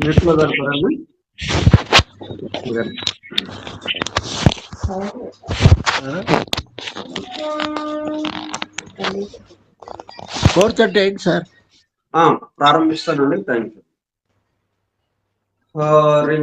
నెట్లో కలపరండి. 4:38 సార్. ప్రారంభిస్తానండి. Thank you. హరి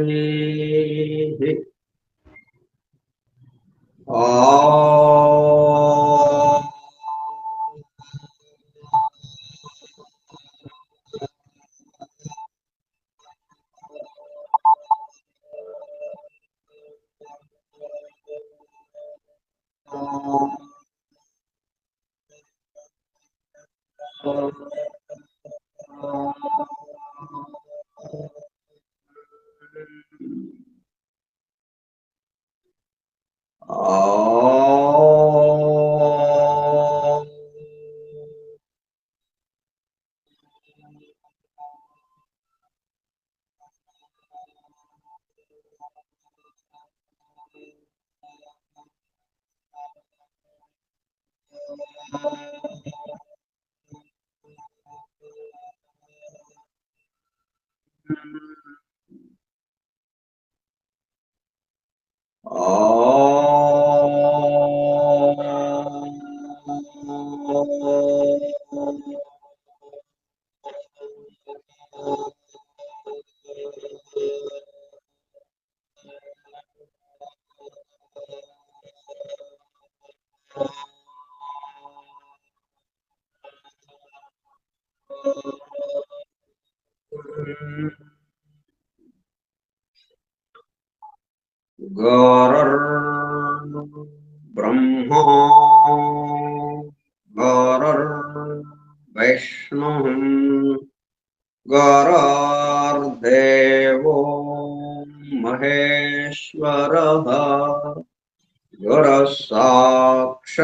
ब्रह्मा वैष्णव गुरुर्देवो महेश्वरः गुरुः साक्षात्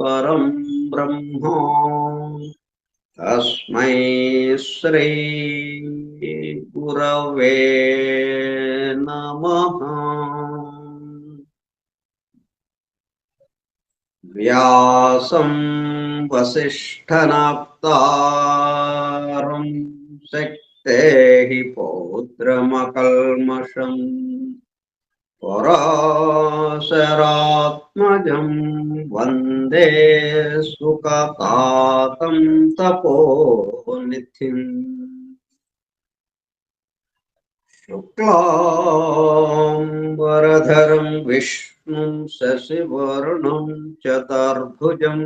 परं ब्रह्म तस्मै श्री गुरवे नमः। व्यासं वसिष्ठनाप्तारं शक्तेः पौत्रमकल्मषम् पराशरात्मजं वन्दे सुखतातं तपोनिधिम्। शुक्लाम्बरधरं विष्णुं शशिवर्णं चतुर्भुजं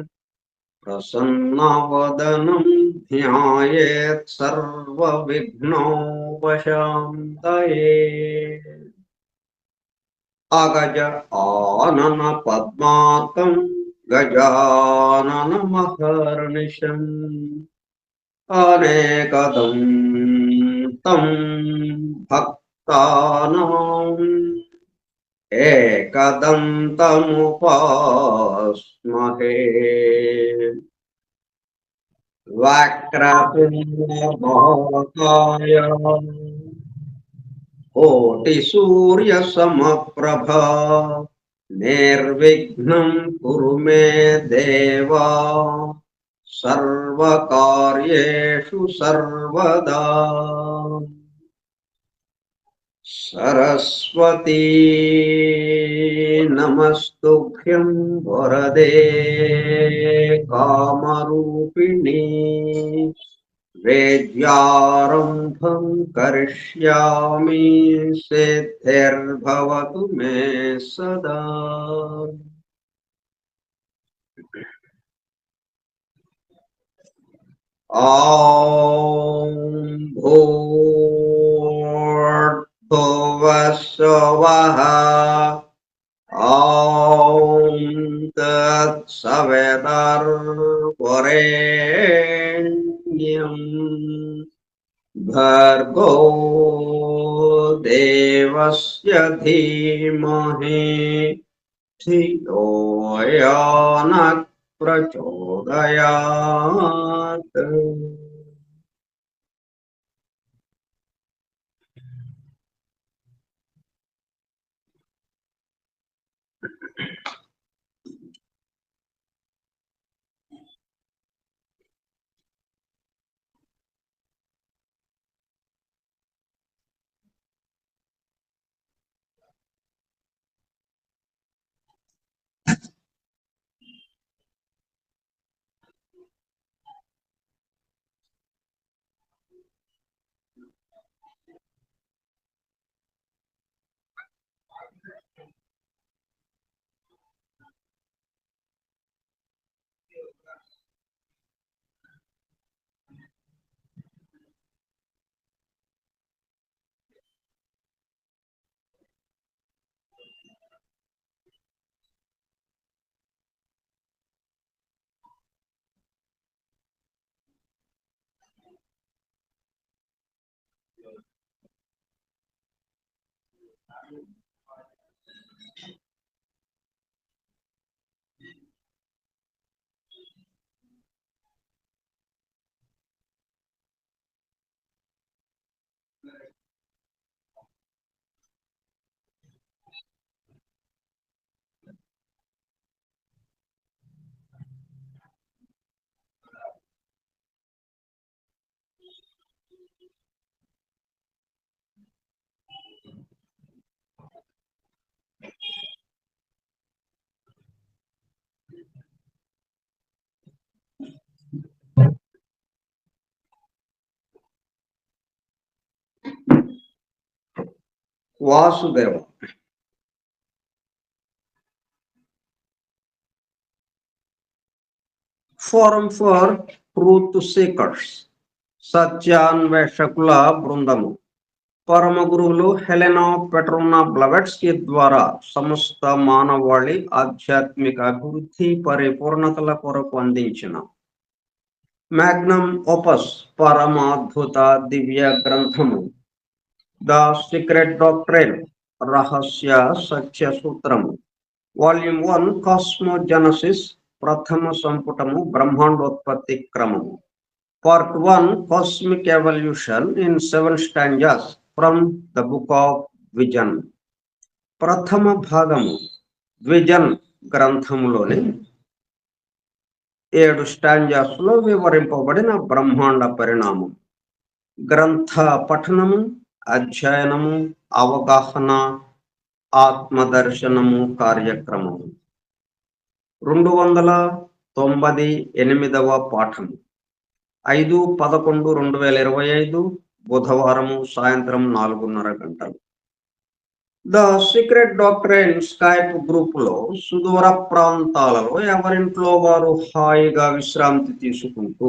प्रसन्नवदनं ध्यायेत् सर्वविघ्नोपशान्तये। अगज आनन पद्मार्कं गजाननमहर्निशम् अनेकदं तं भक्तानाम् एकदन्तमुपास्महे। वक्रतुण्डमहाकाय कोटिसूर्यसमप्रभा निर्विघ्नं कुरु मे देव सर्वकार्येषु सर्वदा। सरस्वती नमस्तुभ्यं वरदे कामरूपिणी वेद्यारम्भं करिष्यामि सिद्धिर्भवतु मे सदा। ॐ भूर्भुवः स्वः ॐ तत्सवितुर्वरेण्यं भर्गो देवस्य धीमहि धियो यो नः प्रचोदयात्। Vasudeva. Forum for truth seekers, సత్యాన్వేషకుల బృందము, పరమ గురువులు హెలెనా పెట్రోనా బ్లవెట్స్కీ ద్వారా సమస్త మానవాళి ఆధ్యాత్మిక అభివృద్ధి పరిపూర్ణతల కొరకు అందించిన మ్యాగ్నమ్ ఓపస్ పరమాద్భుత దివ్య గ్రంథము ద సీక్రెట్ డాక్ట్రైన్, రహస్య సత్య సూత్రము, వాల్యూమ్ 1, కాస్మోజెనసిస్, ప్రథమ సంపుటము, బ్రహ్మాండోత్పత్తి క్రమము, part 1, cosmic evolution in 7 stanzas from the book of vision. ప్రథమ భాగము విజన్ గ్రంథములోని 7 స్టాంజాస్ లో వివరింపబడిన బ్రహ్మాండ పరిణామం. గ్రంథ పఠనము, అధ్యయనము, అవగాహన, ఆత్మదర్శనము కార్యక్రమము. 298వ పాఠము 5/11/2025 బుధవారము సాయంత్రం 4:30 గంటలు. The secret doctrine Skype group లో సుదూర ప్రాంతాలలో ఎవరింట్లో వారు హాయిగా విశ్రాంతి తీసుకుంటూ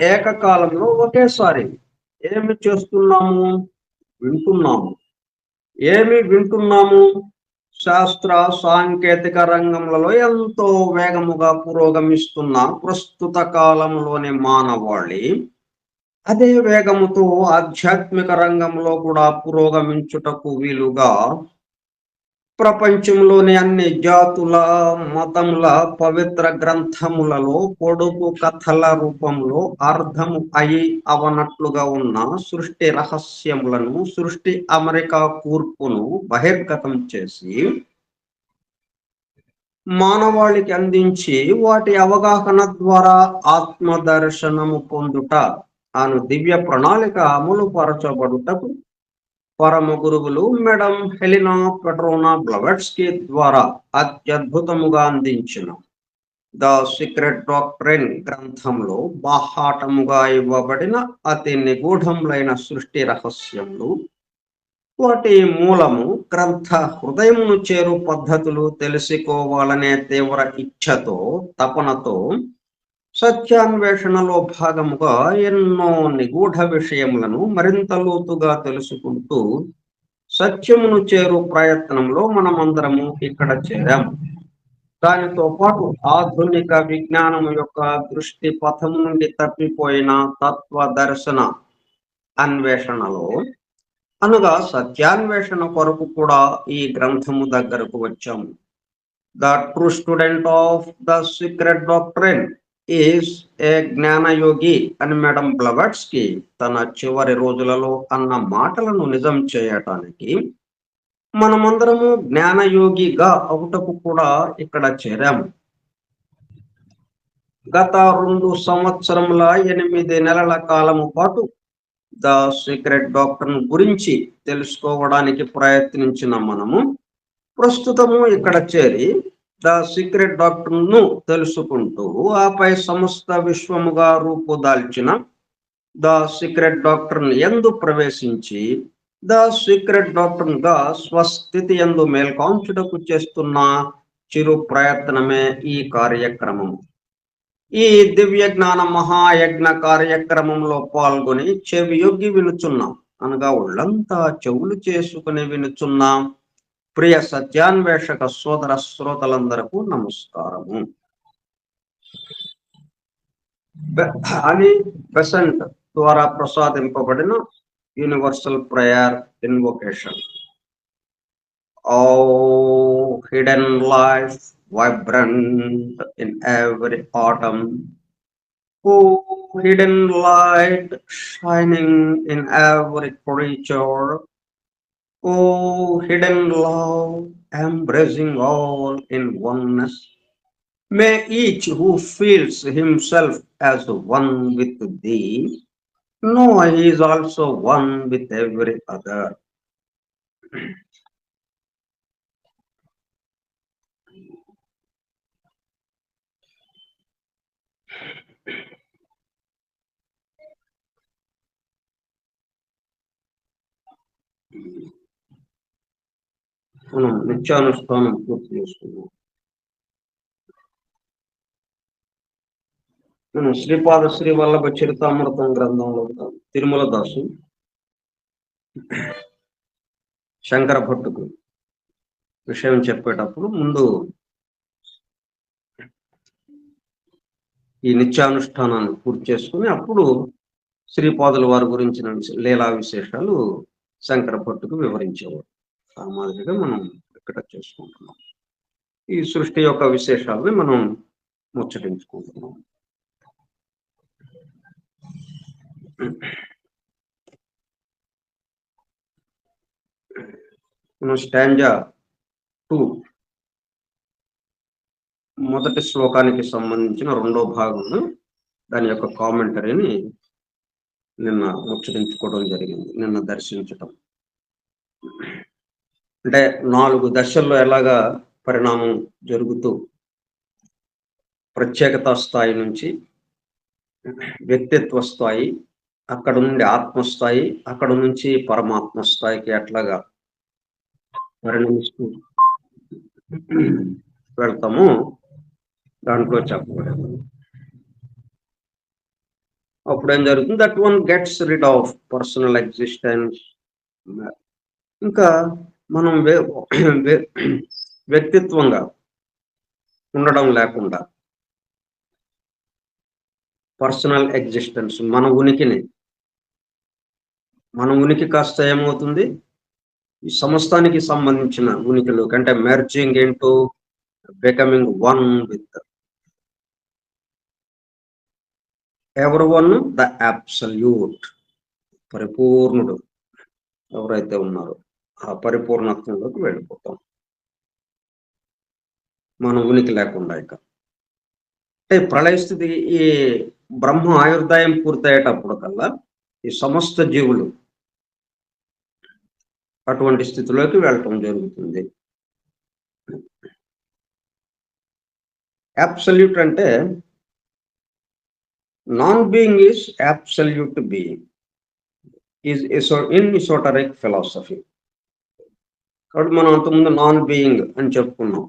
ఏకకాలంలో ఒకేసారి ఏమి చేస్తున్నాము? వింటున్నాము. ఏమి వింటున్నాము? శాస్త్ర సాంకేతిక రంగంలో ఎంతో వేగముగా పురోగమిస్తున్న ప్రస్తుత కాలంలోని మానవాళి అదే వేగముతో ఆధ్యాత్మిక రంగంలో కూడా పురోగమించుటకు వీలుగా ప్రపంచంలోని అన్ని జాతుల మతముల పవిత్ర గ్రంథములలో పొడుపు కథల రూపంలో అర్థము అయి అవనట్లుగా ఉన్న సృష్టి రహస్యములను, సృష్టి అమెరికా కూర్పును బహిర్గతం చేసి మానవాళికి అందించి వాటి అవగాహన ద్వారా ఆత్మదర్శనము పొందుట అను దివ్య ప్రణాళిక అమలు పరచబడుటకు పరమ గురువులు మేడం హెలినా పెట్రోనా బ్లవెట్స్కీ ద్వారా అత్యద్భుతముగా అందించిన ద సీక్రెట్ డాక్ట్రైన్ గ్రంథంలో బాహాటముగా ఇవ్వబడిన అతి నిగూఢములైన సృష్టి రహస్యములు, వాటి మూలము, గ్రంథ హృదయమును చేరు పద్ధతులు తెలుసుకోవాలనే తీవ్ర ఇచ్ఛతో, తపనతో సత్యాన్వేషణలో భాగముగా ఎన్నో నిగూఢ విషయములను మరింత లోతుగా తెలుసుకుంటూ సత్యమును చేరు ప్రయత్నంలో మనమందరము ఇక్కడ చేరాము. దానితో పాటు ఆధునిక విజ్ఞానము యొక్క దృష్టి పథము నుండి తప్పిపోయిన తత్వ దర్శన అన్వేషణలో, అనగా సత్యాన్వేషణ కొరకు కూడా ఈ గ్రంథము దగ్గరకు వచ్చాము. The true student of the secret doctrine is a జ్ఞానయోగి అని మేడం బ్లవెట్స్కీ తన చివరి రోజులలో అన్న మాటలను నిజం చేయటానికి మనమందరము జ్ఞానయోగిగా అవుటకు కూడా ఇక్కడ చేరాము. గత 2 సంవత్సరముల 8 నెలల కాలము పాటు ద సీక్రెట్ డాక్టర్ గురించి తెలుసుకోవడానికి ప్రయత్నించిన మనము ప్రస్తుతము ఇక్కడ చేరి ద సీక్రెట్ డాక్టర్ ను తెలుసుకుంటూ ఆపై సమస్త విశ్వముగా రూపుదాల్చిన ద సీక్రెట్ డాక్టర్ యందు ప్రవేశించి ద సీక్రెట్ డాక్టర్ గా స్వస్థితి యందు మేల్కాంచుటకు చేస్తున్న చిరు ప్రయత్నమే ఈ కార్యక్రమం. ఈ దివ్య జ్ఞాన మహాయజ్ఞ కార్యక్రమంలో పాల్గొని చెవియొగ్గి వినుచున్నాం, అనగా ఒళ్ళంతా చెవులు చేసుకుని వినుచున్నాం ప్రియ సత్యాన్వేషక సోదర శ్రోతలందరకు నమస్కారము. అని బెసెంట్ ద్వారా ప్రసాదింపబడిన universal prayer invocation. Oh, hidden life, vibrant in every autumn. Oh, hidden light, shining in every creature. Oh, hidden love, embracing all in oneness. May each who feels himself as one with thee know he is also one with every other. మనం నిత్యానుష్ఠానం పూర్తి చేసుకున్నాం. మనం శ్రీపాద శ్రీ వల్లభ చరితామృతం గ్రంథంలో తిరుమల దాసు శంకర భట్టుకు విషయం చెప్పేటప్పుడు ముందు ఈ నిత్యానుష్ఠానాన్ని పూర్తి చేసుకుని అప్పుడు శ్రీపాదుల వారి గురించిన లీలా విశేషాలు శంకర భట్టుకు వివరించేవాడు. ఆ మాదిరిగా మనం ఇక్కడ చేసుకుంటున్నాం. ఈ సృష్టి యొక్క విశేషాలని మనం ముచ్చటించుకుంటున్నాం. మనం స్టాంజా 2 మొదటి శ్లోకానికి సంబంధించిన రెండో భాగంలో దాని యొక్క కామెంటరీని నిన్న ముచ్చరించుకోవడం జరిగింది, నిన్న దర్శించటం. అంటే 4 దశల్లో ఎలాగా పరిణామం జరుగుతూ ప్రత్యేకతా స్థాయి నుంచి వ్యక్తిత్వ స్థాయి, అక్కడ నుండి ఆత్మస్థాయి, అక్కడ నుంచి పరమాత్మ స్థాయికి ఎట్లాగా పరిణమిస్తూ వెళ్తాము దాంట్లో చెప్పబడింది. అప్పుడు ఏం జరుగుతుంది? That one gets rid of personal existence. ఇంకా మనం వ్యక్తిత్వంగా ఉండడం లేకుండా పర్సనల్ ఎగ్జిస్టెన్స్, మన ఉనికి కాస్త ఏమవుతుంది? ఈ సమస్తానికి సంబంధించిన ఉనికిలో కంటే merging into becoming one with ఎవరి వన్, ద అబ్సల్యూట్, పరిపూర్ణుడు ఎవరైతే ఉన్నారో ఆ పరిపూర్ణత్వంలోకి వెళ్ళిపోతాం, మన ఉనికి లేకుండా. ఇక అంటే ప్రళయ స్థితి, ఈ బ్రహ్మ ఆయుర్దాయం పూర్తయ్యేటప్పుడు కల్లా ఈ సమస్త జీవులు అటువంటి స్థితిలోకి వెళ్ళటం జరుగుతుంది. అబ్సల్యూట్ అంటే non being is absolute being is in esoteric philosophy. కాబట్టి మనం అంతకుముందు నాన్ బీయింగ్ అని చెప్పుకున్నాం.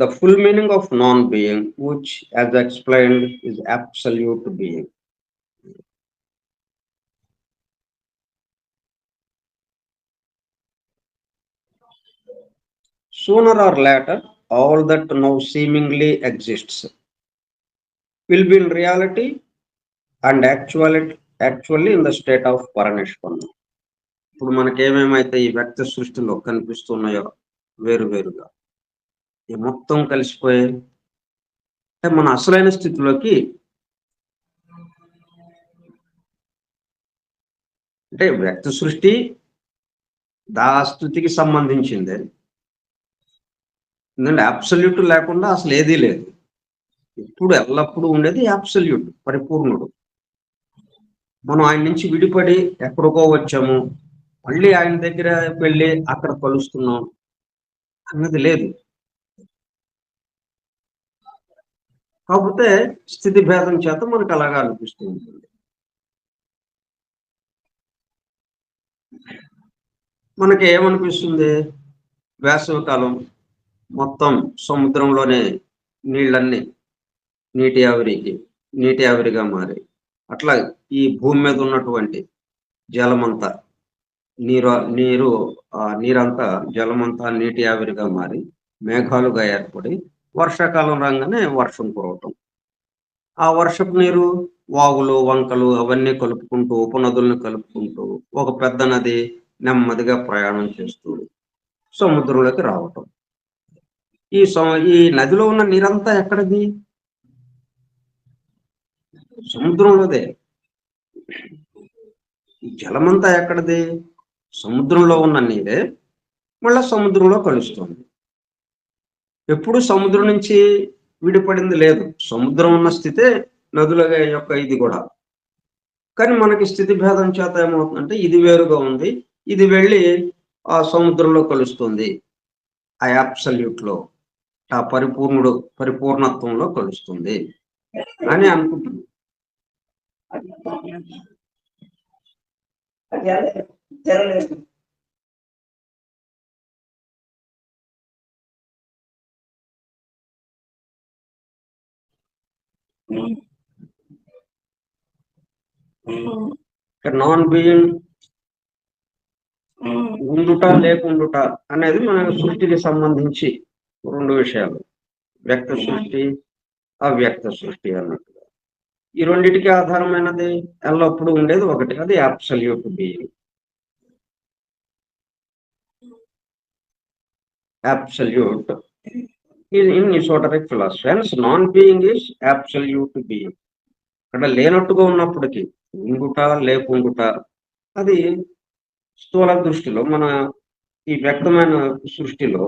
The full meaning of non-being, which as explained is absolute being. Sooner or later, all that now seemingly exists will be in reality and actually in the state of Paranishpanna. ఇప్పుడు మనకేమేమైతే ఈ వ్యక్తి సృష్టిలో కనిపిస్తున్నాయో వేరువేరుగా ఈ మొత్తం కలిసిపోయాయి. అంటే మన అసలైన స్థితిలోకి, అంటే వ్యక్తి సృష్టి దా స్థితికి సంబంధించింది. ఎందుకంటే అబ్సల్యూట్ లేకుండా అసలు ఏదీ లేదు. ఇప్పుడు ఎల్లప్పుడూ ఉండేది అబ్సల్యూట్, పరిపూర్ణుడు. మనం ఆయన నుంచి విడిపడి ఎక్కడికో వచ్చాము, మళ్ళీ ఆయన దగ్గర వెళ్ళి అక్కడ కలుస్తున్నాం అన్నది లేదు. కాకపోతే స్థితి భేదం చేత మనకు అలాగా అనిపిస్తూ ఉంటుంది. మనకి ఏమనిపిస్తుంది? వేసవి కాలం మొత్తం సముద్రంలోనే నీళ్ళన్నీ నీటి ఆవిరిగా మారి, అట్లా ఈ భూమి మీద ఉన్నటువంటి జలమంతా నీరంతా జలమంతా నీటి ఆవిరిగా మారి మేఘాలుగా ఏర్పడి వర్షాకాలం రాగానే వర్షం కురవటం. ఆ వర్షపు నీరు వాగులు, వంకలు అవన్నీ కలుపుకుంటూ, ఉపనదులను కలుపుకుంటూ ఒక పెద్ద నది నెమ్మదిగా ప్రయాణం చేస్తూ సముద్రంలోకి రావటం. ఈ నదిలో ఉన్న నీరంతా ఎక్కడిది? సముద్రంలోదే. ఈ జలమంతా ఎక్కడిది? సముద్రంలో ఉన్న నీరే మళ్ళా సముద్రంలో కలుస్తుంది. ఎప్పుడు సముద్రం నుంచి విడిపడింది లేదు. సముద్రం ఉన్న స్థితే నదుల యొక్క ఇది కూడా. కానీ మనకి స్థితి భేదం చేత ఏమవుతుందంటే ఇది వేరుగా ఉంది, ఇది వెళ్ళి ఆ సముద్రంలో కలుస్తుంది. ఆ అబ్సల్యూట్ లో, ఆ పరిపూర్ణత్వంలో కలుస్తుంది అని అనుకుంటున్నాను. నాన్ బీయింగ్, ఉండుట లేకుండుట అనేది మన సృష్టికి సంబంధించి రెండు విషయాలు. వ్యక్త సృష్టి, అవ్యక్త సృష్టి అన్నట్టుగా. ఈ రెండింటికి ఆధారమైనది ఎల్లప్పుడూ ఉండేది ఒకటి, అది absolute being. Absolute in esoteric philosophy, hence non-being is absolute being. అక్కడ లేనట్టుగా ఉన్నప్పటికీ ఉండుట లేకుండుట అది స్థూల దృష్టిలో, మన ఈ వ్యక్తమైన సృష్టిలో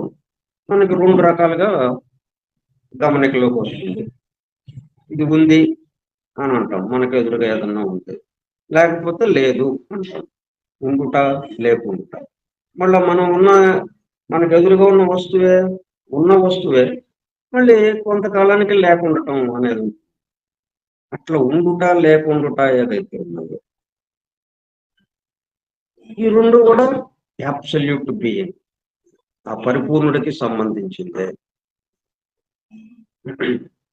మనకి రెండు రకాలుగా గమనికలోకి వస్తుంది. ఇది ఉంది అని అంటాం, మనకు ఎదురుగా ఏదన్నా ఉంది, లేకపోతే లేదు అంటాం, ఉండుట లేకుండుట. మళ్ళీ మనకు ఎదురుగా ఉన్న వస్తువే మళ్ళీ కొంతకాలానికి లేకుండటం అనేది. అట్లా ఉండుట లేకుండుట ఏదైతే ఉన్నదో ఈ రెండు కూడా అబ్సల్యూట్ బీయింగ్, ఆ పరిపూర్ణుడికి సంబంధించిందే.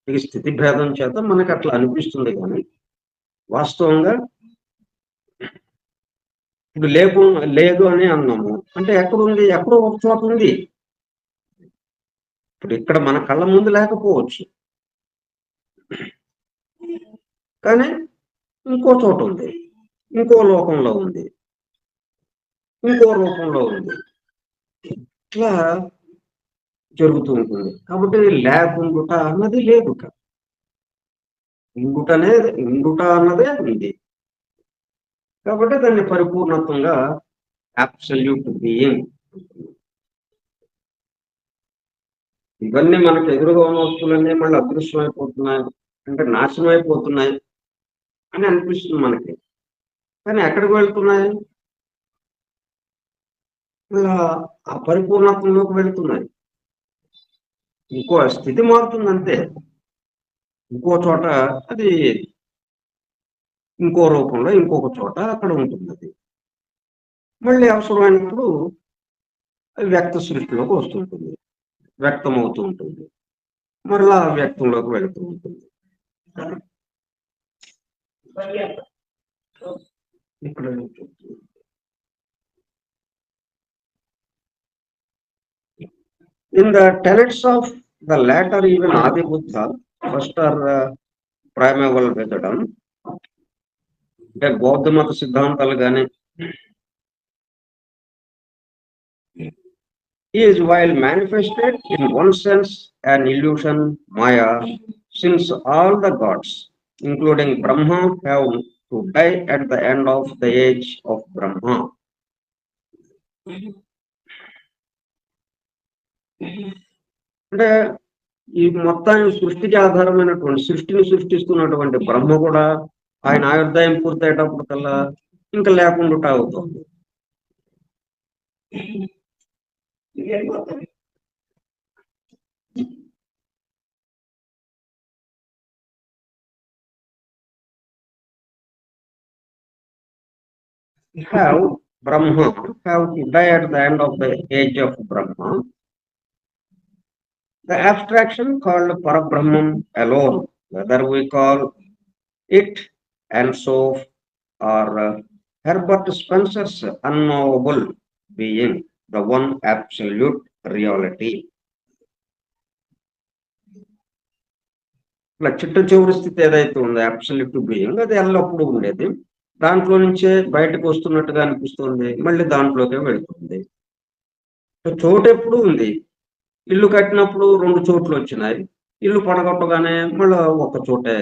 ఈ స్థితి భేదం చేత మనకి అట్లా అనిపిస్తుంది, కానీ వాస్తవంగా ఇప్పుడు లేదు అని అన్నాము అంటే ఎక్కడుంది? ఎక్కడో ఒక చోట ఉంది. ఇప్పుడు ఇక్కడ మన కళ్ళ ముందు లేకపోవచ్చు, కానీ ఇంకో చోట ఉంది, ఇంకో లోకంలో ఉంది, ఇంకో రూపంలో ఉంది. ఇట్లా జరుగుతూ ఉంటుంది. కాబట్టి లేకుండుట అన్నది లేదు. ఉండుట అన్నదే ఉంది. కాబట్టి దాన్ని పరిపూర్ణత్వంగా అబ్సల్యూట్ బీయింగ్. ఇవన్నీ మనకు ఎదురుగా ఉన్న వస్తువులన్నీ మళ్ళీ అదృశ్యం అయిపోతున్నాయి, అంటే నాశనం అయిపోతున్నాయి అని అనిపిస్తుంది మనకి. కానీ ఎక్కడికి వెళ్తున్నాయి? ఇలా ఆ పరిపూర్ణత్వంలోకి వెళ్తున్నాయి. ఇంకో స్థితి మారుతుంది అంతే. ఇంకో చోట అది ఇంకో రూపంలో ఇంకొక చోట అక్కడ ఉంటుంది. అది మళ్ళీ అవసరమైనప్పుడు వ్యక్త సృష్టిలోకి వస్తుంటుంది, వ్యక్తమవుతూ ఉంటుంది, మరలా వ్యక్తంలోకి వెళుతూ ఉంటుంది. ఇక్కడ in the tenets of the latter, even Adi Buddha, first are primeval Vedadam, అంటే బౌద్ధ మత సిద్ధాంతాలు కానీ is while manifested in one sense an illusion, Maya, since all the gods, including Brahma, have to die at the end of the age of Brahma. అంటే ఈ మొత్తాన్ని సృష్టికి ఆధారమైనటువంటి సృష్టిని సృష్టిస్తున్నటువంటి బ్రహ్మ కూడా ఆయన ఆయుర్దాయం పూర్తయ్యేటప్పటికల్లా ఇంకా లేకుండా అవుతుంది. Have Brahma have to die at the end of the age of Brahma. The abstraction called Parabrahman alone, whether we call it Ansoff or Herbert Spencer's unknowable being, the one absolute reality. ఇట్లా చిట్ట చివరి స్థితి ఏదైతే ఉందో absolute being అది ఎల్లప్పుడూ ఉండేది. దాంట్లో నుంచే బయటకు వస్తున్నట్టుగా అనిపిస్తుంది. మళ్ళీ దాంట్లోకే వెళుతుంది. చోటు ఎప్పుడు ఉంది. ఇల్లు కట్టినప్పుడు 2 చోట్లు వచ్చినాయి. ఇల్లు పడగొట్టగానే మళ్ళా ఒక చోటే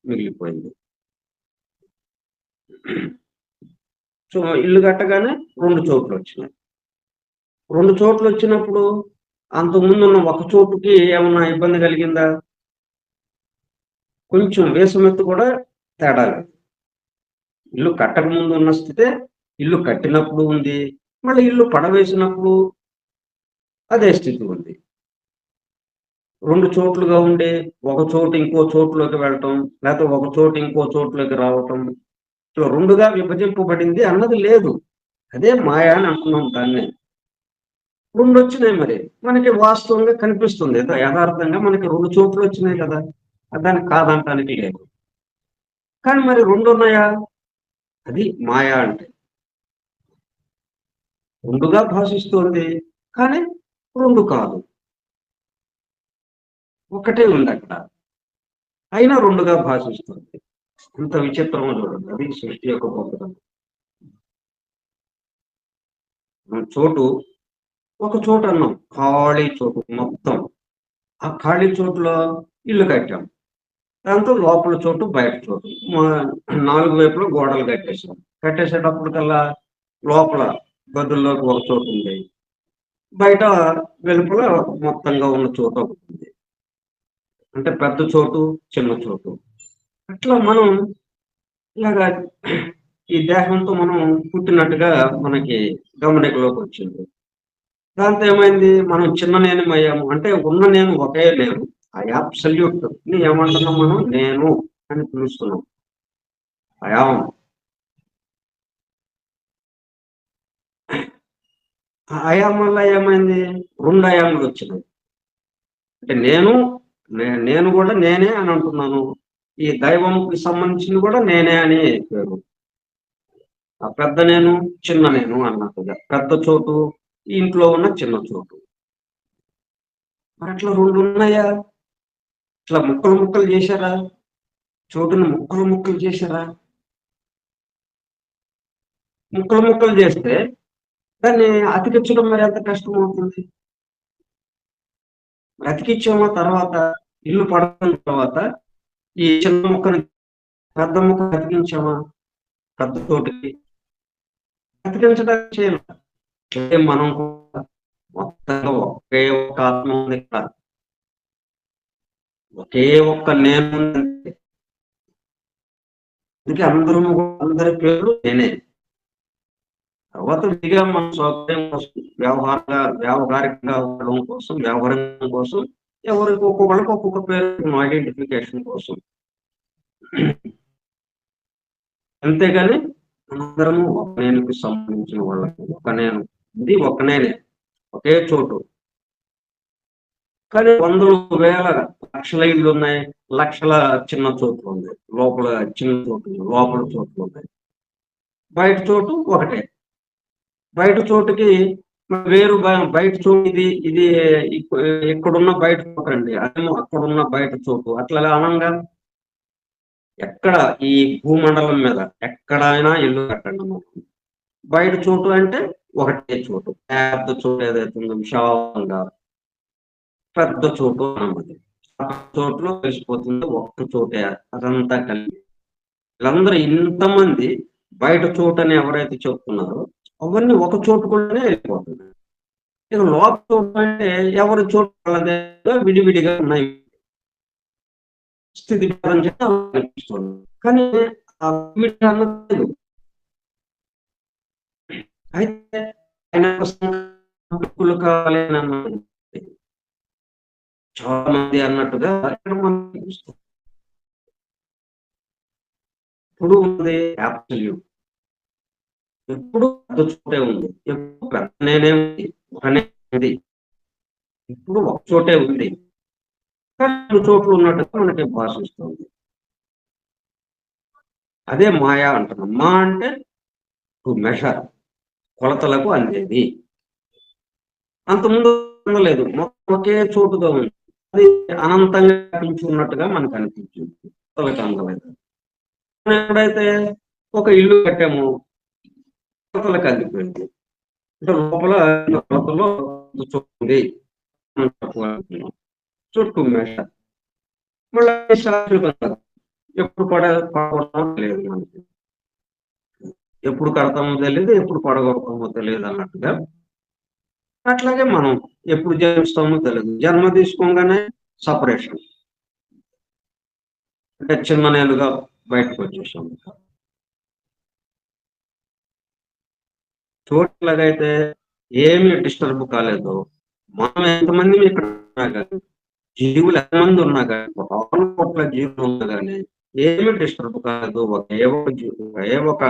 మిగిలిపోయింది. సో, ఇల్లు కట్టగానే 2 చోట్లు వచ్చినాయి. 2 చోట్లు వచ్చినప్పుడు అంతకుముందున్న ఒక చోటుకి ఏమన్నా ఇబ్బంది కలిగిందా? కొంచెం వేసమెత్తు కూడా తేడా లేదు. ఇల్లు కట్టక ముందు ఉన్న స్థితే ఇల్లు కట్టినప్పుడు ఉంది. మళ్ళీ ఇల్లు పడవేసినప్పుడు అదే స్థితి ఉంది. 2 చోట్లుగా ఉండి ఒక చోటు ఇంకో చోటులోకి వెళ్ళటం, లేకపోతే ఒక చోటు ఇంకో చోటులోకి రావటం. ఇట్లా 2గా విభజింపబడింది అన్నది లేదు. అదే మాయ అని అంటున్నాం దాన్నే. 2 వచ్చినాయి మరి. మనకి వాస్తవంగా కనిపిస్తుంది. యథార్థంగా మనకి 2 చోట్లు వచ్చినాయి కదా! దాన్ని కాదంటానికి లేదు. కానీ మరి 2 ఉన్నాయా? అది మాయ అంటే. 2గా భాషిస్తోంది. కానీ 2 కాదు. ఒకటే ఉందక్కడ. అయినా 2గా భాషిస్తుంది. ఎంత విచిత్రమో చూడండి. అది సృష్టి యొక్క గొప్పతనం. చోటు ఒక చోటు అన్నాం. ఖాళీ చోటు మొత్తం. ఆ ఖాళీ చోటులో ఇల్లు కట్టాం. దాంతో లోపల చోటు, బయట చోటు. 4 వైపులా గోడలు కట్టేసాం. కట్టేసేటప్పటికల్లా లోపల గదుల్లోకి ఒక చోటు ఉంది. బయట వెలుపల మొత్తంగా ఉన్న చోటు ఒకటుంది. అంటే పెద్ద చోటు, చిన్న చోటు. అట్లా మనం ఇలాగా ఈ దేహంతో మనం పుట్టినట్టుగా మనకి గమనికలోకి వచ్చింది. దాంతో ఏమైంది? మనం చిన్న నేనమయ్యాము. అంటే ఉన్న నేను ఒకే నేను. ఆ అబ్సల్యూట్ ని ఏమంటున్నాం మనం? నేను అని పిలుస్తున్నాం. I am. ఆ ఐ యామ్ వల్ల ఏమైంది? 2 అయాములు వచ్చినాయి. అంటే నేను కూడా నేనే అని అంటున్నాను. ఈ దైవంకి సంబంధించింది కూడా నేనే అని పేరు. ఆ పెద్ద నేను, చిన్న నేను అన్నట్టుగా. పెద్ద చోటు, ఇంట్లో ఉన్న చిన్న చోటు. మరి అట్లా 2 ఉన్నాయా? ఇట్లా ముక్కలు ముక్కలు చేశారా? చోటుని ముక్కలు ముక్కలు చేశారా? ముక్కలు ముక్కలు చేస్తే దాన్ని అతికించడం మరి ఎంత కష్టం అవుతుంది? మరి అతికించామా తర్వాత ఇల్లు పడిన తర్వాత ఈ చిన్న ముక్కని పెద్ద ముక్క అతికించామా పెద్ద తోటికి? అతికించడానికి చేయాలి. మనం కూడా మొత్తంగా ఒకే ఒక్క ఆత్మ ఉంది ఇక్కడ. ఒకే ఒక్క నేను ఉంది. అందుకే అందరి పేర్లు నేనే. తర్వాత విడిగా మన సౌకర్యం కోసం వ్యావహారికంగా ఉండడం కోసం, వ్యవహారం కోసం ఎవరికి ఒక్కొక్కళ్ళకి ఒక్కొక్క పేరు ఐడెంటిఫికేషన్ కోసం. అంతేగాని అందరము ఒక నేనుకి సంబంధించిన వాళ్ళకి ఒక నేను. ఇది ఒక నేనే. ఒకే చోటు. కానీ వందలు, వేల, లక్షల ఇళ్ళు ఉన్నాయి. లక్షల చిన్న చోట్లు ఉన్నాయి. లోపల చిన్న చోట్లు, లోపల చోట్లు ఉన్నాయి. బయట చోటు ఒకటే. బయట చోటుకి వేరు బయట చోటు ఇది ఇక్కడున్న బయట చోటు అండి. అదేమో అక్కడున్న బయట చోటు. అట్లా అనంగా ఎక్కడ ఈ భూమండలం మీద ఎక్కడైనా ఇల్లు కట్టండి. బయట చోటు అంటే ఒకటే చోటు. పెద్ద చోటు ఏదైతే ఉందో విశాలంగా పెద్ద చోటు అన్నది. చోటులో కలిసిపోతుంది ఒక్క చోటే. అదంతా కలిసి వీళ్ళందరూ ఇంతమంది బయట చోటు అని ఎవరైతే చెప్తున్నారో అవన్నీ ఒక చోటు కూడానే వెళ్ళిపోతుంది. ఇక లోపల చోటు అంటే ఎవరి చోటు వాళ్ళదే విడివిడిగా ఉన్నాయి. స్థితి అనిపిస్తుంది. కానీ ఆ విడివిడి అన్నది లేదు. అయితే ఆయన కావాలి అన్నది చాలా మంది అన్నట్టుగా ఇక్కడ మనం చూస్తాం. ఇప్పుడు ఉంది అబ్సల్యూట్. ఎప్పుడు పెద్ద చోటే ఉంది. ఎప్పుడు పెద్ద నేనే ఉంది. ఒకనే ఉంది. ఇప్పుడు ఒక చోటే ఉంది. రెండు చోట్ల ఉన్నట్టుగా మనకి భాషిస్తుంది. అదే మాయా అంటున్నాం. మా అంటే టు మెషర్, కొలతలకు అందేది. అంతకుముందు అందలేదు. మొత్తం ఒకే చోటుగా ఉంది. అది అనంతంగా వ్యాపించి ఉన్నట్టుగా మనకు అనిపించింది. కొలతలకు అందలేదు. ఎప్పుడైతే ఒక ఇల్లు కట్టాము, కొలతలకు అందిపోయింది. అంటే లోపల కొలతలో ఉంది. చుట్టూ మెషర్. మళ్ళీ శాశ్వతంగా ఎప్పుడు పడగొడతామో తెలియదు మనకి. ఎప్పుడు కడతామో తెలియదు, ఎప్పుడు పడగొడతామో తెలియదు అన్నట్టుగా. అట్లాగే మనం ఎప్పుడు జన్మిస్తామో తెలియదు. జన్మ తీసుకోగానే సపరేషన్, అంటే చిన్ననేలుగా బయటకు వచ్చేసాం. చోట్లగైతే ఏమీ డిస్టర్బ్ కాలేదు. మనం ఎంతమంది ఇక్కడ ఉన్నా కానీ, జీవులు ఎంతమంది ఉన్నా కానీ, కోటాను కోట్ల జీవులు ఉన్నా కానీ ఏమీ డిస్టర్బ్ కాలేదు. ఒకే ఒక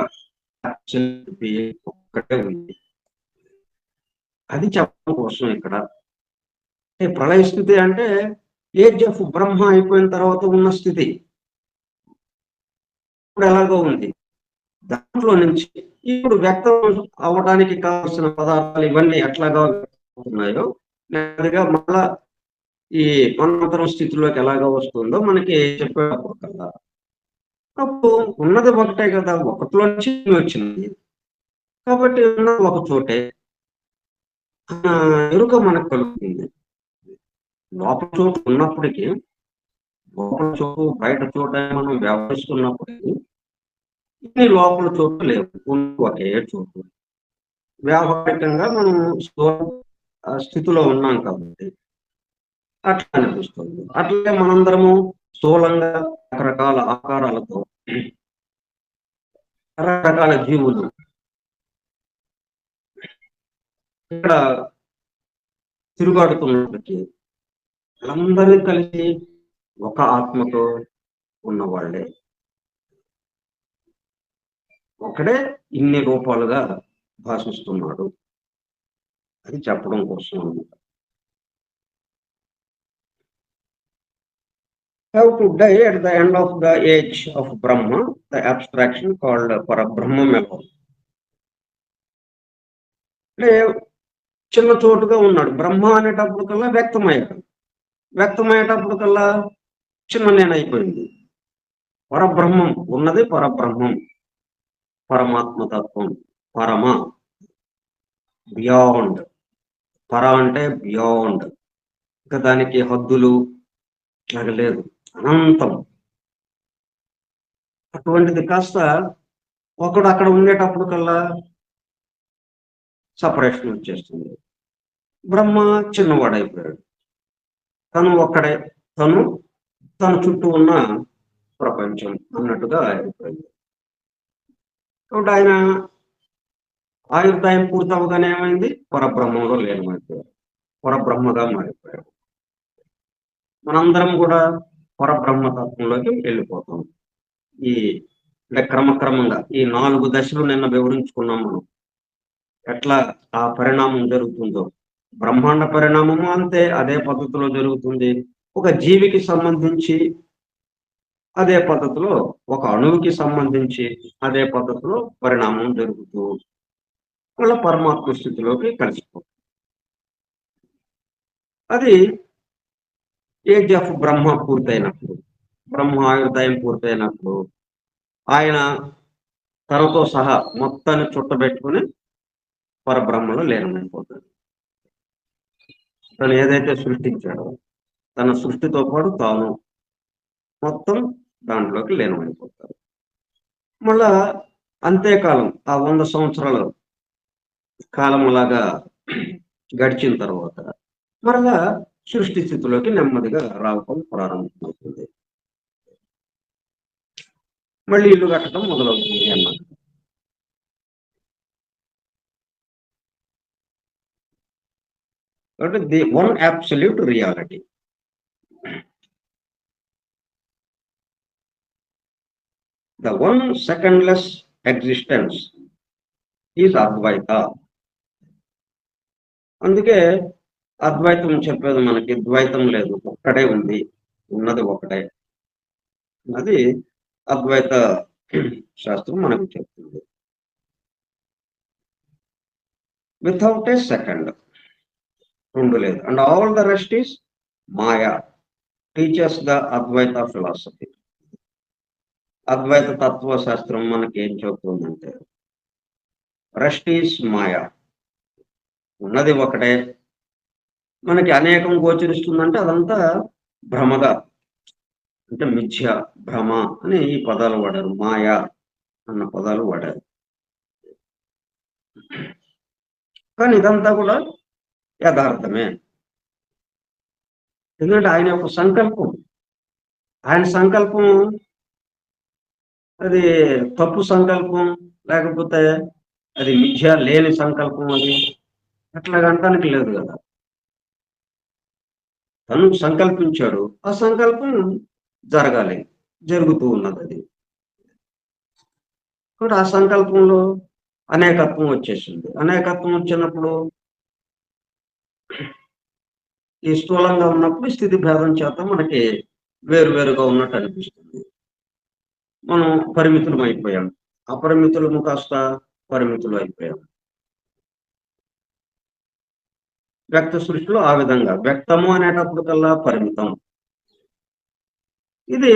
ఒక్కటే ఉంది. అది చెప్పడం కోసం ఇక్కడ. ప్రళయ స్థితి అంటే ఏజ్ ఆఫ్ బ్రహ్మ అయిపోయిన తర్వాత ఉన్న స్థితి. ఇప్పుడు ఎలాగో ఉంది. దాంట్లో నుంచి ఇప్పుడు వ్యక్తం అవ్వడానికి కావాల్సిన పదార్థాలు ఇవన్నీ ఎట్లాగా ఉన్నాయో నెమ్మదిగా మళ్ళా ఈ మన్వంతరం స్థితిలోకి ఎలాగ వస్తుందో మనకి చెప్పేటప్పుడు కదా. అప్పుడు ఉన్నది ఒకటే కదా, ఒకటిలో నుంచి వచ్చింది కాబట్టి ఉన్నది ఒక చోటే ఎరుక మనకు కలుగుతుంది. లోపల చోటు ఉన్నప్పటికీ, లోపల చోటు బయట చోట మనం వ్యవహరిస్తున్నప్పటికీ ఇన్ని లోపల చోటు లేవు, ఒకే చోటు. వ్యావహారికంగా మనం స్థితిలో ఉన్నాం కాబట్టి అట్లా అనిపిస్తుంది. అట్లే మనందరము స్థూలంగా రకరకాల ఆకారాలతో రకరకాల జీవులు ఇక్కడ తిరుగాడుతున్నప్పటికీ అందరినీ కలిసి ఒక ఆత్మతో ఉన్నవాళ్లే. ఒకడే ఇన్ని రూపాలుగా భాషిస్తున్నాడు. అది చెప్పడం కోసం అన్నమాట. Have to die at the end of the age of Brahma, the abstraction called Parabrahma alone. చిన్న చోటుగా ఉన్నాడు. బ్రహ్మ అనేటప్పుడు కల్లా వ్యక్తమయ్యాడు. వ్యక్తమయ్యేటప్పుడు కల్లా చిన్న నేనైపోయింది. పరబ్రహ్మం ఉన్నది, పరబ్రహ్మం, పరమాత్మతత్వం, పరమ, బియాండ్. పర అంటే బియాండ్, ఇంకా దానికి హద్దులు అట్లాగ లేదు, అనంతం. అటువంటిది కాస్త ఒకడు అక్కడ ఉండేటప్పుడు కల్లా సపరేషన్ వచ్చేస్తుంది. బ్రహ్మ చిన్నవాడైపోయాడు. తను ఒక్కడే, తన చుట్టూ ఉన్న ప్రపంచం అన్నట్టుగా అయిపోయింది. కాబట్టి ఆయన ఆయుర్దాయం పూర్తవగానే ఏమైంది, పరబ్రహ్మంలో లీనమైపోయాడు, పరబ్రహ్మగా మారిపోయాడు. మనందరం కూడా పరబ్రహ్మతత్వంలోకి వెళ్ళిపోతాం. ఈ అంటే క్రమక్రమంగా ఈ 4 దశలు నిన్న వివరించుకున్నాం మనం. ఎట్లా ఆ పరిణామం జరుగుతుందో, బ్రహ్మాండ పరిణామము అంతే అదే పద్ధతిలో జరుగుతుంది. ఒక జీవికి సంబంధించి అదే పద్ధతిలో, ఒక అణువుకి సంబంధించి అదే పద్ధతిలో పరిణామం జరుగుతూ మళ్ళీ పరమాత్మ స్థితిలోకి కలిసిపోతుంది. అది ఏజ్ ఆఫ్ బ్రహ్మ పూర్తయినప్పుడు, బ్రహ్మ ఆయుర్దాయం పూర్తయినప్పుడు ఆయన తనతో సహా మొత్తాన్ని చుట్టబెట్టుకుని పరబ్రహ్మలో లీనమైపోతాడు. తను ఏదైతే సృష్టించాడో తన సృష్టితో పాటు తాను మొత్తం దాంట్లోకి లీనమైపోతాడు. మళ్ళా అంతేకాలం ఆ 100 సంవత్సరాల కాలం లాగా గడిచిన తర్వాత మరలా సృష్టి స్థితిలోకి నెమ్మదిగా రావటం ప్రారంభమవుతుంది. మళ్ళీ ఇల్లు కట్టడం మొదలవుతుంది అన్నమాట. కాబట్టి the one absolute reality, the one secondless existence is Advaita. అందుకే అద్వైతం చెప్పేది మనకి, ద్వైతం లేదు, ఒక్కడే ఉంది. ఉన్నది ఒకటే. అది అద్వైత శాస్త్రం మనకు చెప్తుంది. వితౌట్ ఏ సెకండ్, రెండు లేదు. And all the rest is maya teachers the Advaita philosophy. Advaita తత్వశాస్త్రం మనకి ఏం చెబుతుందంటే రెస్ట్ ఈస్ మాయా, ఉన్నది ఒకటే. మనకి అనేకం గోచరిస్తుందంటే అదంతా భ్రమగా, అంటే మిథ్య, భ్రమ అని ఈ పదాలు వాడారు. మాయా అన్న పదాలు వాడారు. కానీ ఇదంతా కూడా యథార్థమే. ఎందుకంటే ఆయన యొక్క సంకల్పం, ఆయన సంకల్పం అది తప్పు సంకల్పం, లేకపోతే అది మిథ్య లేని సంకల్పం, అది అట్లాగంటానికి లేదు కదా. తను సంకల్పించాడు, ఆ సంకల్పం జరగాలి, జరుగుతూ ఉన్నది. అది కూడా ఆ సంకల్పంలో అనేకత్వం వచ్చేసింది. అనేకత్వం వచ్చినప్పుడు ఈ స్థూలంగా ఉన్నప్పుడు స్థితి భేదం చేత మనకి వేరువేరుగా ఉన్నట్టు అనిపిస్తుంది. మనం పరిమితులం అయిపోయాం, అపరిమితులము కాస్త పరిమితులు అయిపోయాం. వ్యక్త సృష్టిలో ఆ విధంగా వ్యక్తము అనేటప్పుడు కల్లా పరిమితం. ఇది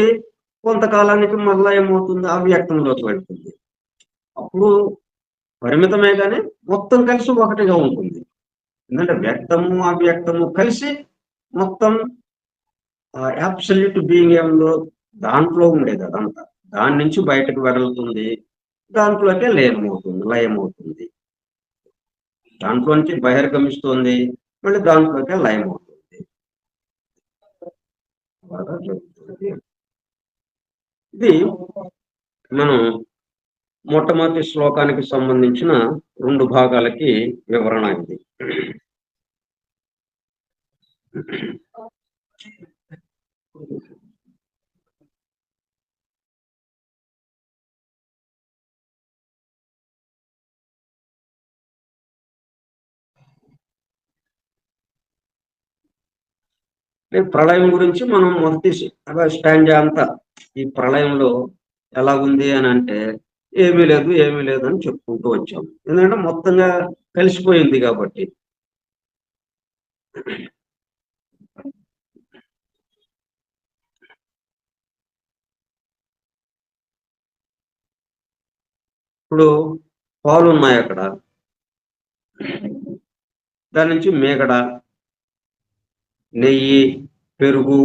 కొంతకాలానికి మళ్ళా ఏమవుతుంది, అవ్యక్తంలోకి వెళ్తుంది. అప్పుడు పరిమితమే కానీ మొత్తం కలిసి ఒకటిగా ఉంటుంది. ఎందుకంటే వ్యక్తము అవ్యక్తము కలిసి మొత్తం అబ్సల్యూట్ బీయింగ్ ఏముందో దాంట్లో ఉండేది అదంతా దాని నుంచి బయటకు వెడలుతుంది, దాంట్లోకే లయమవుతుంది, లయమవుతుంది. దాంట్లో నుంచి బహిర్గమిస్తుంది, మళ్ళీ దాంట్లోకే లయమవుతుంది. ఇది మనం మొట్టమొదటి శ్లోకానికి సంబంధించిన 2 భాగాలకి వివరణ ఇది. ప్రళయం గురించి మనం మొదటి స్టాండ్ అంతా ఈ ప్రళయంలో ఎలా ఉంది అని అంటే ఏమీ లేదు, ఏమీ లేదు అని చెప్పుకుంటూ వచ్చాం. ఎందుకంటే మొత్తంగా కలిసిపోయింది కాబట్టి. ఇప్పుడు పాలు ఉన్నాయి అక్కడ, దాని నుంచి మేగడ, నెయ్యి, పెరుగు,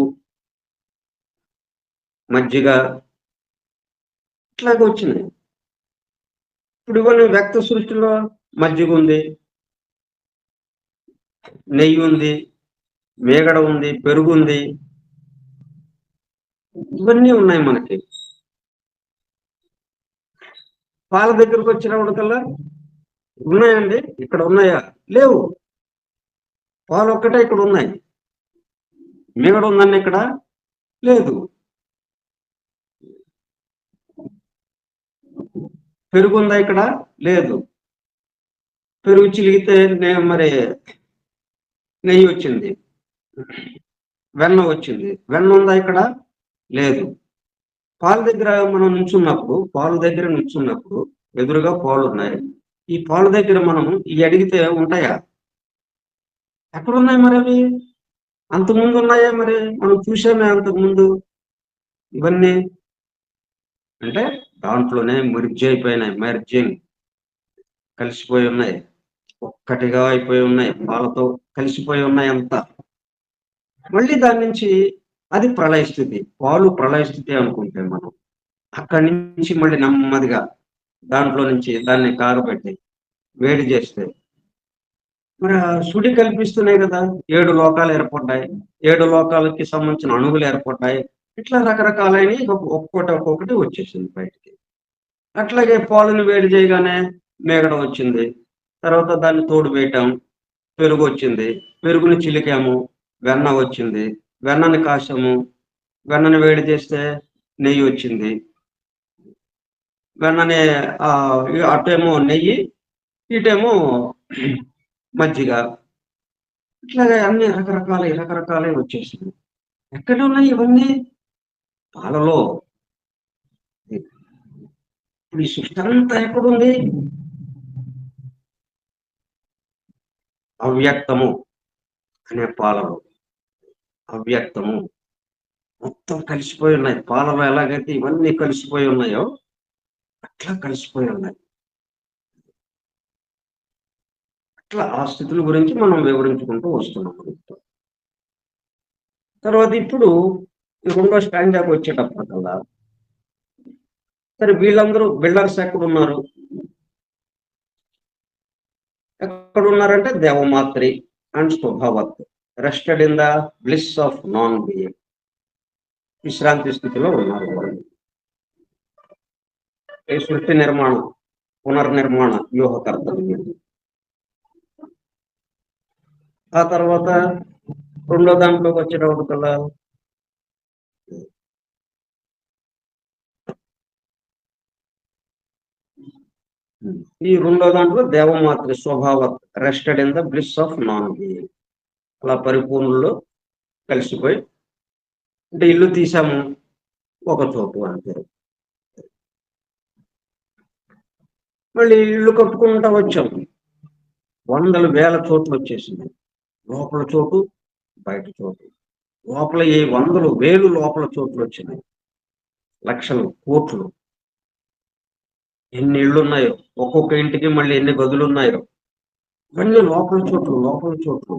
మజ్జిగ ఇట్లాగే వచ్చినాయి. ఇప్పుడు ఇవన్నీ వ్యక్త సృష్టిలో మజ్జిగ ఉంది, నెయ్యి ఉంది, మేగడ ఉంది, పెరుగు ఉంది, ఇవన్నీ ఉన్నాయి మనకి. పాల దగ్గరకు వచ్చినప్పటికల్లా ఉన్నాయండి, ఇక్కడ ఉన్నాయా? లేవు. పాలు ఒక్కటే ఇక్కడ ఉన్నాయి. మేగడ ఉందండి ఇక్కడ? లేదు. పెరుగు ఉందా ఇక్కడ? లేదు. పెరుగు చిలిగితే మరి నెయ్యి వచ్చింది, వెన్న వచ్చింది. వెన్న ఉందా ఇక్కడ? లేదు. పాల దగ్గర మనం నుంచున్నప్పుడు, పాలు దగ్గర నుంచున్నప్పుడు ఎదురుగా పాలు ఉన్నాయి. ఈ పాల దగ్గర మనం ఇవి అడిగితే ఉంటాయా? ఎక్కడున్నాయి మరి అవి? అంతకుముందు ఉన్నాయా? మరి మనం చూసామే అంతకుముందు ఇవన్నీ. అంటే దాంట్లోనే మెర్జ్ అయిపోయినాయి, మెర్జింగ్ కలిసిపోయి ఉన్నాయి, ఒక్కటిగా అయిపోయి ఉన్నాయి, పాలతో కలిసిపోయి ఉన్నాయి అంతా. మళ్ళీ దాని నుంచి అది ప్రళయ స్థితి, పాలు ప్రళయ స్థితి అనుకుంటే మనం అక్కడి నుంచి మళ్ళీ నెమ్మదిగా దాంట్లో నుంచి దాన్ని కాగబెట్టి వేడి చేస్తే మరి సుడి కల్పిస్తున్నాయి కదా, 7 లోకాలు ఏర్పడ్డాయి, 7 లోకాలకి సంబంధించిన అణువులు ఏర్పడ్డాయి. ఇట్లా రకరకాలైన ఒక్కొక్కటి వచ్చేసింది బయటికి. అట్లాగే పాలను వేడి చేయగానే మేగడ వచ్చింది, తర్వాత దాన్ని తోడు పెట్టాం, పెరుగు వచ్చింది, పెరుగుని చిలికాము, వెన్న వచ్చింది, వెన్నని కాసాము, వెన్నని వేడి చేస్తే నెయ్యి వచ్చింది. వెన్నని అటేమో నెయ్యి, ఇటేమో మజ్జిగ. ఇట్లాగే అన్ని రకరకాలే వచ్చేసింది. ఎక్కడ ఉన్నాయి ఇవన్నీ? పాలలో. ఇప్పుడు ఈ సృష్టి అంతా ఎక్కడుంది? అవ్యక్తము అనే పాలలో. అవ్యక్తము మొత్తం కలిసిపోయి ఉన్నాయి. పాలలో ఎలాగైతే ఇవన్నీ కలిసిపోయి ఉన్నాయో అట్లా కలిసిపోయి ఉన్నాయి. అట్లా ఆ స్థితుల గురించి మనం వివరించుకుంటూ వస్తున్నాం. తర్వాత ఇప్పుడు ఈ రెండో స్టాంజాకి వచ్చేటప్పటికల్లా, సరే వీళ్ళందరూ బిల్డర్స్ ఎక్కడున్నారు? ఎక్కడున్నారంటే Devamatri and Svabhavat rested in the bliss of non being. విశ్రాంతి స్థితిలో ఉన్నారు వాళ్ళు. ఈ సృష్టి నిర్మాణం, పునర్నిర్మాణ వ్యూహకర్తలు వీళ్ళు. ఆ తర్వాత రెండో దాంట్లోకి వచ్చేటప్పటికల్లా ఈ రెండో దాంట్లో దేవమాతృ స్వభావ rested in the bliss of non being. అలా పరిపూర్ణుల్లో కలిసిపోయి, అంటే ఇల్లు తీసాము ఒక చోటు అంతే. మళ్ళీ ఇల్లు కట్టుకుంటా వచ్చాము, వందల వేల చోట్లు వచ్చేసింది. లోపల చోటు, బయట చోటు. లోపల ఏ వందలు వేలు లోపల చోట్లు వచ్చినాయి, లక్షలు, కోట్లు. ఎన్ని ఇళ్ళు ఉన్నాయో, ఒక్కొక్క ఇంటికి మళ్ళీ ఎన్ని గదులు ఉన్నాయో, ఇవన్నీ లోపల చోట్లు, లోపల చోట్లు.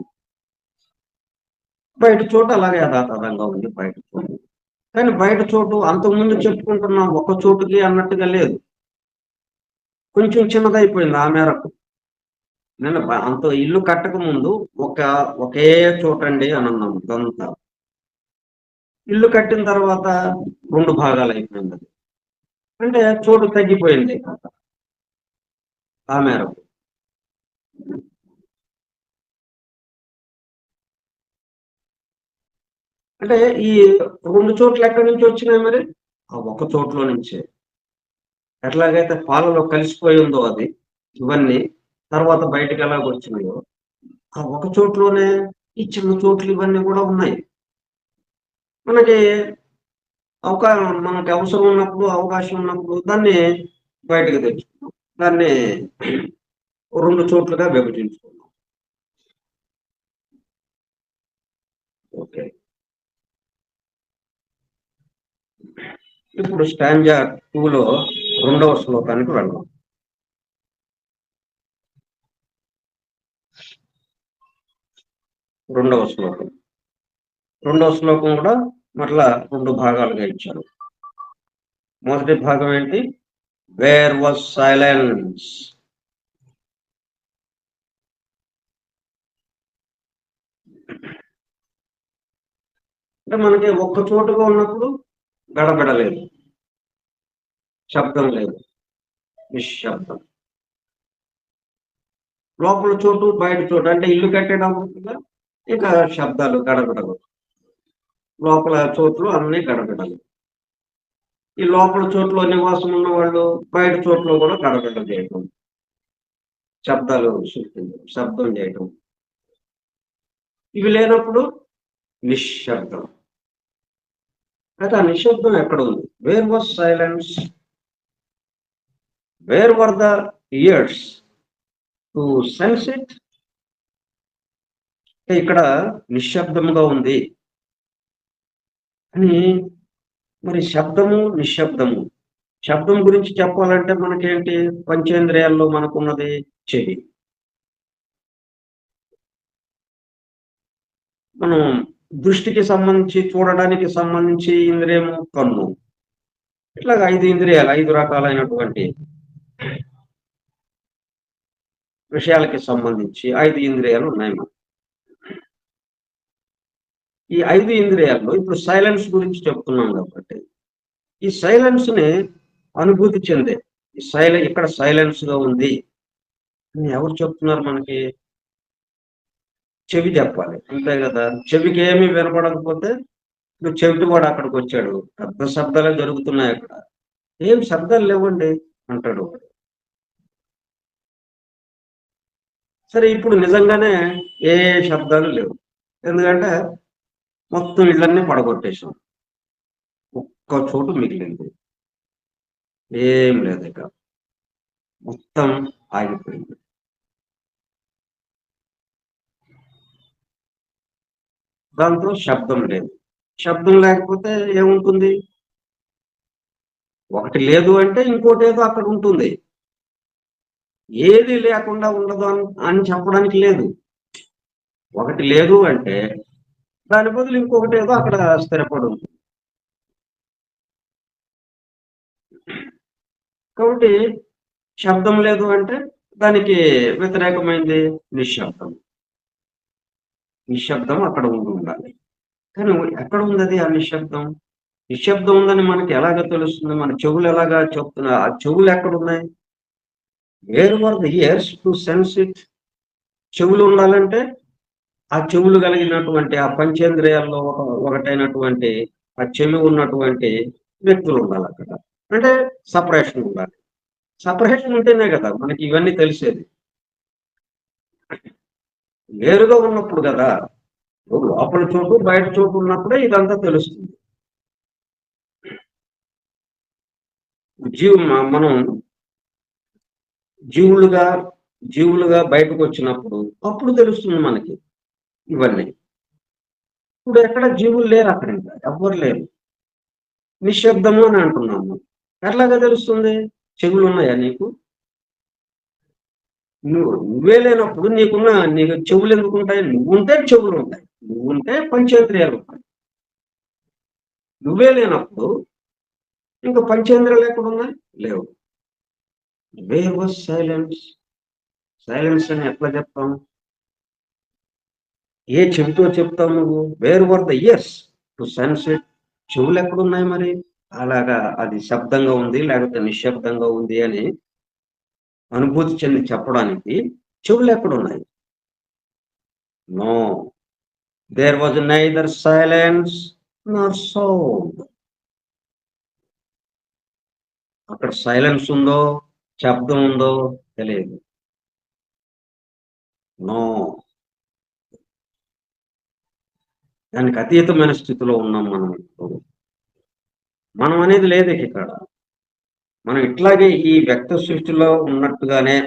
బయట చోటు అలాగే యథాతథంగా ఉంది బయట చోటు. కానీ బయట చోటు అంతకుముందు చెప్పుకుంటున్నాం ఒక చోటుకి అన్నట్టుగా లేదు, కొంచెం చిన్నదైపోయింది ఆ మేరకు. నేను అంత ఇల్లు కట్టక ముందు ఒకే చోటండి అని అన్నాం ఇదంతా. ఇల్లు కట్టిన తర్వాత రెండు భాగాలు అయిపోయింది అది, అంటే చోటు తగ్గిపోయింది ఆ మేరకు. అంటే ఈ రెండు చోట్ల ఎక్కడి నుంచి వచ్చినాయి మరి? ఆ ఒక చోట్లో నుంచే. ఎట్లాగైతే పాలలో కలిసిపోయి ఉందో అది ఇవన్నీ, తర్వాత బయటకు ఎలాగ వచ్చినాయో ఆ ఒక చోట్లోనే ఈ చిన్న చోట్లు ఇవన్నీ కూడా ఉన్నాయి. మనకి మనకి అవసరం ఉన్నప్పుడు, అవకాశం ఉన్నప్పుడు దాన్ని బయటకు తెచ్చుకున్నాం, దాన్ని రెండు చోట్లుగా విభజించుకున్నాం. ఓకే, ఇప్పుడు స్టాంజా 2లో రెండవ శ్లోకానికి వెళ్దాం. రెండవ శ్లోకం కూడా మరలా రెండు భాగాలుగా ఇచ్చారు. మొదటి భాగం ఏంటి? Where was silence. అంటే మనకి ఒక్క చోటుగా ఉన్నప్పుడు గడబడలేదు, శబ్దం లేదు, నిశ్శబ్దం. లోపల చోటు, బయట చోటు, అంటే ఇల్లు కట్టేటప్పుడు ఇక శబ్దాలు, గడబడలు. లోపల చోట్లు అన్ని గడబడలు. ఈ లోపల చోట్లో నివాసం ఉన్న వాళ్ళు బయట చోట్లో కూడా గడబడ చేయటం, శబ్దాలు సృష్టించడం, శబ్దం చేయటం. ఇవి లేనప్పుడు నిశ్శబ్దం. అయితే ఆ నిశ్శబ్దం ఎక్కడ ఉంది? Where was silence, wear were the ears to sense it. ఇక్కడ నిశ్శబ్దముగా ఉంది అని. మరి శబ్దము, నిశ్శబ్దము. శబ్దం గురించి చెప్పాలంటే మనకేంటి? పంచేంద్రియాల్లో మనకున్నది చెవి. మనం దృష్టికి సంబంధించి, చూడడానికి సంబంధించి ఇంద్రియము కన్ను. ఇట్లాగ 5 ఇంద్రియాలు, 5 రకాలైనటువంటి విషయాలకి సంబంధించి 5 ఇంద్రియాలు ఉన్నాయి మనకు. ఈ 5 ఇంద్రియాల్లో ఇప్పుడు సైలెన్స్ గురించి చెప్తున్నాం కాబట్టి, ఈ సైలెన్స్ ని అనుభూతి చెందే, ఇక్కడ సైలెన్స్ గా ఉంది అని ఎవరు చెప్తున్నారు మనకి? చెవి చెప్పాలి, అంతే కదా. చెవికి ఏమీ వినపడకపోతే ఇప్పుడు చెవిటి వాడు అక్కడికి వచ్చాడు, పెద్ద శబ్దాలే జరుగుతున్నాయి అక్కడ, ఏం శబ్దాలు లేవండి అంటాడు. సరే ఇప్పుడు నిజంగానే ఏ శబ్దాలు లేవు, ఎందుకంటే మొత్తం ఇళ్ళన్నీ పడగొట్టేశాం. ఒక్క చోటు మిగిలింది. ఏం లేదు ఇక. మొత్తం ఆగిపోయింది. దాంతో శబ్దం లేదు. శబ్దం లేకపోతే ఏముంటుంది? ఒకటి లేదు అంటే ఇంకోటేదో అక్కడ ఉంటుంది. ఏది లేకుండా ఉండదు అని చెప్పడానికి లేదు. ఒకటి లేదు అంటే దాని బదులు ఇంకొకటేదో అక్కడ స్థిరపడి ఉంది. కాబట్టి శబ్దం లేదు అంటే దానికి వ్యతిరేకమైంది నిశ్శబ్దం. నిశ్శబ్దం అక్కడ ఉండాలి. కానీ ఎక్కడ ఉందది ఆ నిశ్శబ్దం? నిశ్శబ్దం ఉందని మనకి ఎలాగ తెలుస్తుంది? మన చెవులు ఎలాగా చెప్తున్నా ఆ చెవులు ఎక్కడున్నాయి? Where are the ears to sense it? చెవులు ఉండాలంటే ఆ చెవులు కలిగినటువంటి ఆ పంచేంద్రియాల్లో ఒకటైనటువంటి ఆ చెవి ఉన్నటువంటి వ్యక్తులు ఉండాలి అక్కడ. అంటే సపరేషన్ ఉండాలి. సపరేషన్ ఉంటేనే కదా మనకి ఇవన్నీ తెలిసేది. వేరుగా ఉన్నప్పుడు కదా! లోపల చోటు, బయట చోటు ఉన్నప్పుడే ఇదంతా తెలుస్తుంది. మనం జీవులుగా జీవులుగా బయటకొచ్చినప్పుడు అప్పుడు తెలుస్తుంది మనకి ఇవన్నీ. ఇప్పుడు ఎక్కడ జీవులు లేరు అక్కడింక. ఎవ్వరు లేరు. నిశ్శబ్దము అని అంటున్నాము. ఎట్లాగా తెలుస్తుంది? చెవులున్నాయా నీకు? నువ్వే లేనప్పుడు నీకు చెవులెందుకుంటాయి? నువ్వుంటే చెవులుంటాయి. నువ్వుంటే పంచేంద్రియాలుంటాయి. నువ్వే లేనప్పుడు ఇంక పంచేంద్రియాలెక్కడున్నాయి? లేవు. Where was silence? సైలెన్స్ అని ఎట్లా చెప్తాం? ఏ చెవితో చెప్తావు నువ్వు? Where were the ears to sense it? చెవులెక్కడున్నాయి మరి? అలాగా అది శబ్దంగా ఉంది, లేకపోతే నిశ్శబ్దంగా ఉంది అని అనుభూతి చెంది చెప్పడానికి చెవులెక్కడున్నాయి? No. There was neither silence nor sound. అక్కడ సైలెన్స్ ఉందో, శబ్దం ఉందో తెలియదు. నో. దానికి అతీతమైన స్థితిలో ఉన్నాం మనం ఇప్పుడు. మనం అనేది లేదు ఇక్కడ. మనం ఇట్లాగే ఈ వ్యక్త సృష్టిలో ఉన్నట్టుగానే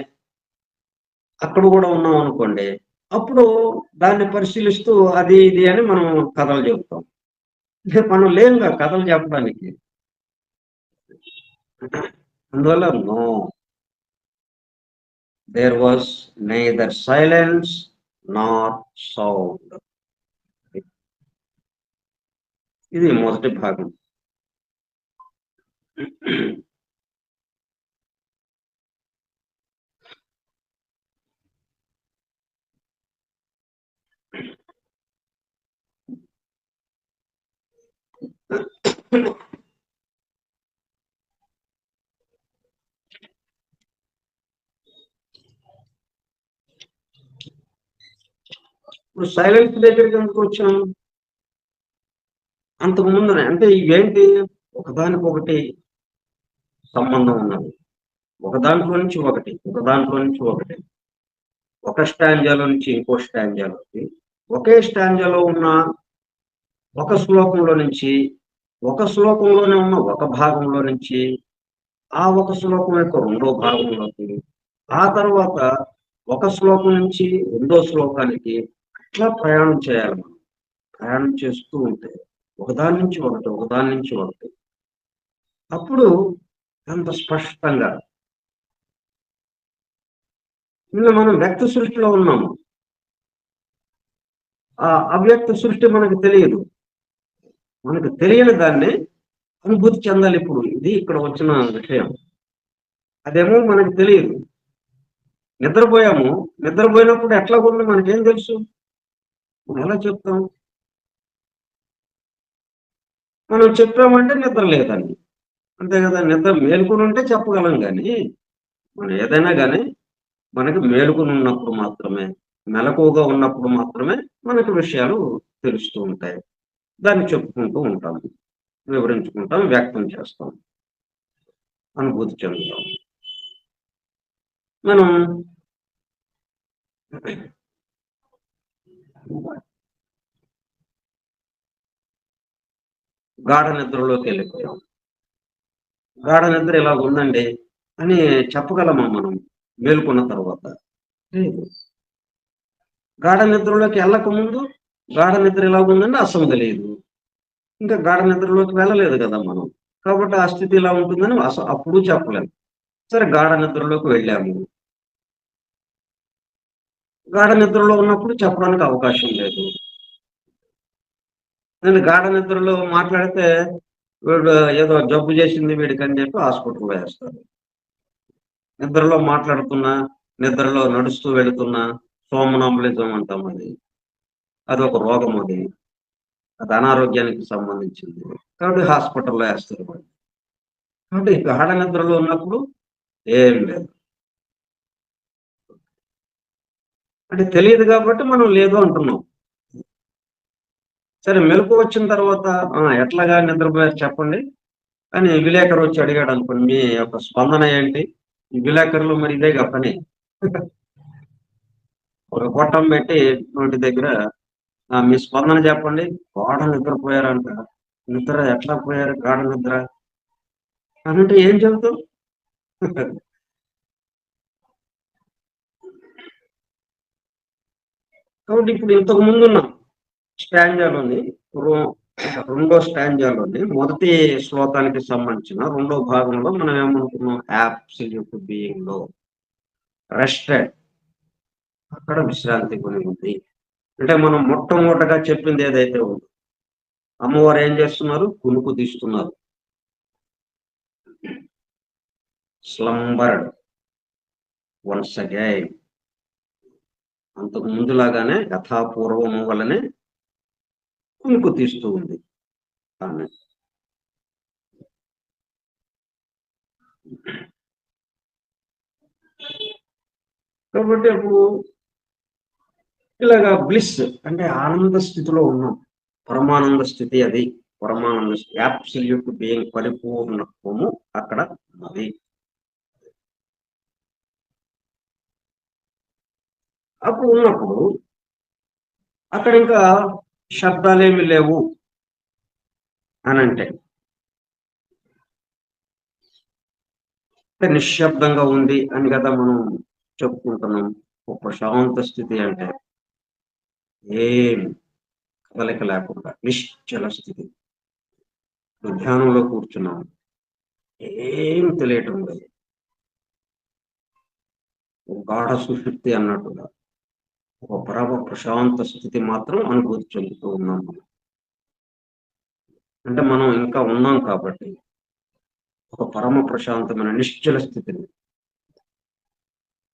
అక్కడ కూడా ఉన్నాం అనుకోండి. అప్పుడు దాన్ని పరిశీలిస్తూ అది ఇది అని మనం కథలు చెబుతాం. మనం లేముగా కథలు చెప్పడానికి. అందువల్ల no. There was neither silence nor sound. ఇది మొదటి భాగం. ఇప్పుడు సైలెన్స్ దగ్గరికి ఎందుకు వచ్చాం? అంతకు ముందునే అంటే ఇవేంటి ఒకదానికొకటి సంబంధం ఉన్నది. ఒక దాంట్లో నుంచి ఒకటి, ఒక దాంట్లో నుంచి ఒకటి. ఒక స్టాంజాలో నుంచి ఇంకో స్టాంజాలోకి, ఒకే స్టాంజాలో ఉన్న ఒక శ్లోకంలో నుంచి, ఒక శ్లోకంలోనే ఉన్న ఒక భాగంలో నుంచి, ఆ ఒక శ్లోకం యొక్క రెండో భాగంలోకి, ఆ తర్వాత ఒక శ్లోకం నుంచి రెండో శ్లోకానికి అట్లా ప్రయాణం చేయాలి మనం. ప్రయాణం చేస్తూ ఉంటే ఒకదాని నుంచి ఒకటి, ఒకదాని నుంచి ఒకటి. అప్పుడు అంత స్పష్టంగా నిన్న మనం వ్యక్త సృష్టిలో ఉన్నాము. ఆ అవ్యక్త సృష్టి మనకు తెలియదు. మనకు తెలియని దాన్ని అనుభూతి చెందాలి ఇప్పుడు. ఇది ఇక్కడ వచ్చిన విషయం. అదేమో మనకు తెలియదు. నిద్రపోయాము. నిద్రపోయినప్పుడు ఎట్లాగుంది మనకేం తెలుసు? మనం ఎలా చెప్తాం? మనం చెప్పామంటే నిద్ర లేదని. అంతే కదా! నిద్ర మేలుకొనుంటే చెప్పగలం గానీ, మనం ఏదైనా గానీ, మనకి మేలుకొనున్నప్పుడు మాత్రమే, మెలకువగా ఉన్నప్పుడు మాత్రమే మనకు విషయాలు తెలుస్తూ ఉంటాయి. దాన్ని చెప్పుకుంటూ ఉంటాం. వివరించుకుంటాం, వ్యక్తం చేస్తాం. అనుభూతి చెందుతాం. మనం గాఢ నిద్రలోకి వెళ్ళిపోయాం. గాఢ నిద్ర ఇలా ఉందండి అని చెప్పగలమా మనం మేలుకున్న తర్వాత? లేదు. గాఢ నిద్రలోకి వెళ్ళకముందు గాఢ నిద్ర ఎలా ఉందని అస్సలు తెలీదు. ఇంకా గాఢ నిద్రలోకి వెళ్ళలేదు కదా మనం. కాబట్టి ఆ స్థితి ఇలా ఉంటుందని అప్పుడు చెప్పలేం. సరే గాఢ నిద్రలోకి వెళ్ళాము. గాఢ నిద్రలో ఉన్నప్పుడు చెప్పడానికి అవకాశం లేదు. నేను గాఢ నిద్రలో మాట్లాడితే వీడు ఏదో జబ్బు చేసింది వీడికని చెప్పి హాస్పిటల్‌లో ఏస్తారు. నిద్రలో మాట్లాడుతున్నా, నిద్రలో నడుస్తూ వెళుతున్నా సోమనాంబులిజం అంటాం అది. అదొక రోగం అది. అది అనారోగ్యానికి సంబంధించింది. కాబట్టి హాస్పిటల్‌లో ఏస్తారు వాడిని. కాబట్టి గాఢ నిద్రలో ఉన్నప్పుడు ఏం లేదు. అంటే తెలియదు కాబట్టి మనం లేదు అంటున్నాం. సరే మెలుకువ వచ్చిన తర్వాత ఎట్లాగా నిద్రపోయారు చెప్పండి అని విలేకరు వచ్చి అడిగాడనుకోండి. మీ యొక్క స్పందన ఏంటి? ఈ విలేకరులు మరి ఇదేగా పని. ఒక గొట్టం పెట్టి నోటి దగ్గర మీ స్పందన చెప్పండి. గాఢ నిద్రపోయారంట. నిద్ర ఎట్లా పోయారు గాఢ నిద్ర? అనంటే ఏం చెబుతావు? కాబట్టి ఇప్పుడు ఇంతకు ముందున్న స్టాంజాలోని రొ రెండో స్టాంజాలోని మొదటి శ్లోకానికి సంబంధించిన రెండో భాగంలో మనం ఏమనుకున్నాం? అబ్సల్యూట్ బీయింగ్‌లో రెస్టెడ్ అక్కడ విశ్రాంతి కొని ఉంది. అంటే మనం మొట్టమొదటగా చెప్పింది ఏదైతే ఉందో, అమ్మవారు ఏం చేస్తున్నారు? కునుకు తీస్తున్నారు. స్లంబర్డ్ వన్స్ అగైన్. అంతకు ముందులాగానే యథాపూర్వము వలనే కునుకు తీస్తూ ఉంది ఆమె. కాబట్టి అప్పుడు ఇలాగా బ్లిస్ అంటే ఆనంద స్థితిలో ఉన్నాం. పరమానంద స్థితి అది. పరమానంద స్థితి. అబ్సల్యూట్ బీయింగ్ పరిపూర్ణత్వము అక్కడ ఉన్నది. అప్పుడు ఉన్నప్పుడు అక్కడ ఇంకా శబ్దాలేమి లేవు అనంటే. అంటే నిశ్శబ్దంగా ఉంది అని కదా మనం చెప్పుకుంటున్నాం. ఒక ప్రశాంత స్థితి అంటే ఏం కదలిక లేకుండా నిశ్చల స్థితి. ఇప్పుడు ధ్యానంలో కూర్చున్నాం. ఏం తెలియటం లేదు. ఒక గాఢ సుషుప్తి అన్నట్టుగా. ఒక పరమ ప్రశాంత స్థితి మాత్రం అనుభూతి చెందుతూ ఉన్నాం మనం. అంటే మనం ఇంకా ఉన్నాం కాబట్టి ఒక పరమ ప్రశాంతమైన నిశ్చల స్థితిని.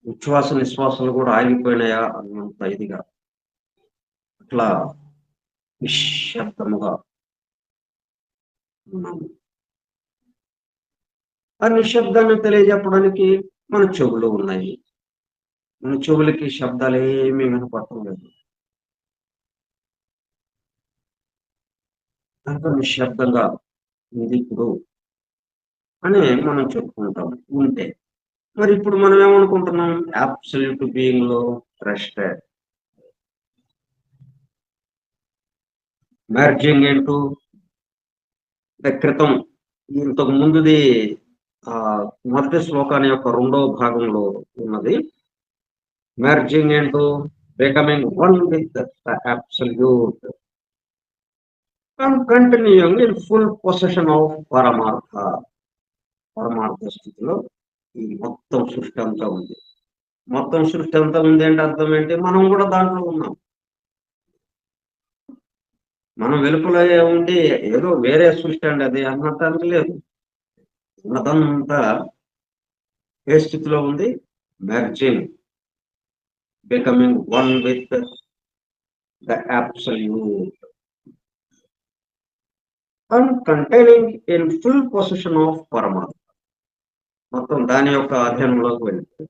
ఉచ్ఛ్వాస నిశ్వాసాలు కూడా ఆగిపోయినాయా అన్నంత ఇదిగా. అట్లా నిశ్శబ్దముగా ఉన్నాము. ఆ నిశ్శబ్దాన్ని తెలియజెప్పడానికి మన చెవులు ఉన్నాయి. మన చెవులకి శబ్దాలేమీ వినపడటం లేదు. అంత నిశ్శబ్దంగా ఉంది ఇప్పుడు అని మనం చెప్పుకుంటాం ఉంటే. మరి ఇప్పుడు మనం ఏమనుకుంటున్నాం? అబ్సల్యూట్ బీయింగ్‌లో రెస్టెడ్. మెర్జింగ్ ఇంటూ క్రితం ఇంతకు ముందుది మొదటి శ్లోకాన్ని యొక్క రెండో భాగంలో ఉన్నది. Merging into becoming one with the absolute and continuing in full possession of paramartha. పరమార్థ స్థితిలో ఈ మొత్తం సృష్టి అంతా ఉంది. మొత్తం సృష్టి అంతా ఉంది అంటే అర్థం ఏంటి? మనం కూడా దాంట్లో ఉన్నాం. మనం వెలుపల ఉండి ఏదో వేరే సృష్టి అండి అది అన్నటానికి లేదు. ఉన్నదంతా ఏ స్థితిలో ఉంది? Merging, becoming one with the absolute and containing in full possession of పరమాత్మ. మొత్తం దాని యొక్క అధ్యయనంలోకి వెళ్ళిపోయి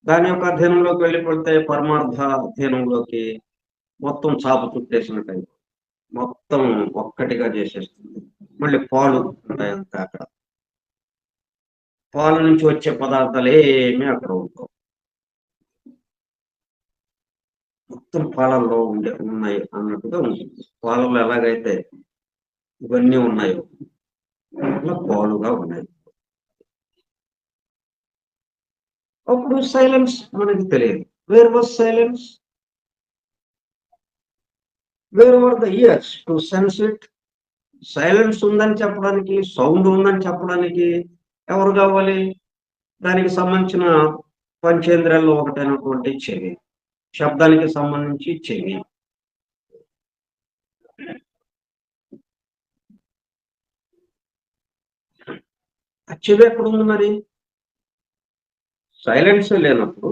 దాని యొక్క అధ్యయనంలోకి వెళ్ళిపోతే పరమార్థ అధ్యయనంలోకి మొత్తం చాప చుట్టేసినట్టు మొత్తం ఒక్కటిగా చేసేస్తుంది. మళ్ళీ పాలు ఉంటాయంతా అక్కడ. పాల నుంచి వచ్చే పదార్థాలు ఏమీ అక్కడ ఉండవు. మొత్తం పాలల్లో ఉన్నాయి అన్నట్టుగా ఉంటుంది. పాలల్లో ఎలాగైతే ఇవన్నీ ఉన్నాయి, అట్లా పాలుగా ఉన్నాయి. అప్పుడు సైలెన్స్ మనకి తెలియదు. Where was silence? Wear were the ears to sense it? Silence ఉందని చెప్పడానికి, సౌండ్ ఉందని చెప్పడానికి ఎవరు కావాలి? దానికి సంబంధించిన పంచేంద్రియాల్లో ఒకటైనటువంటి చెవి, శబ్దానికి సంబంధించి చెవి. ఆ చెవి ఎక్కడుంది మరి? సైలెన్స్ లేనప్పుడు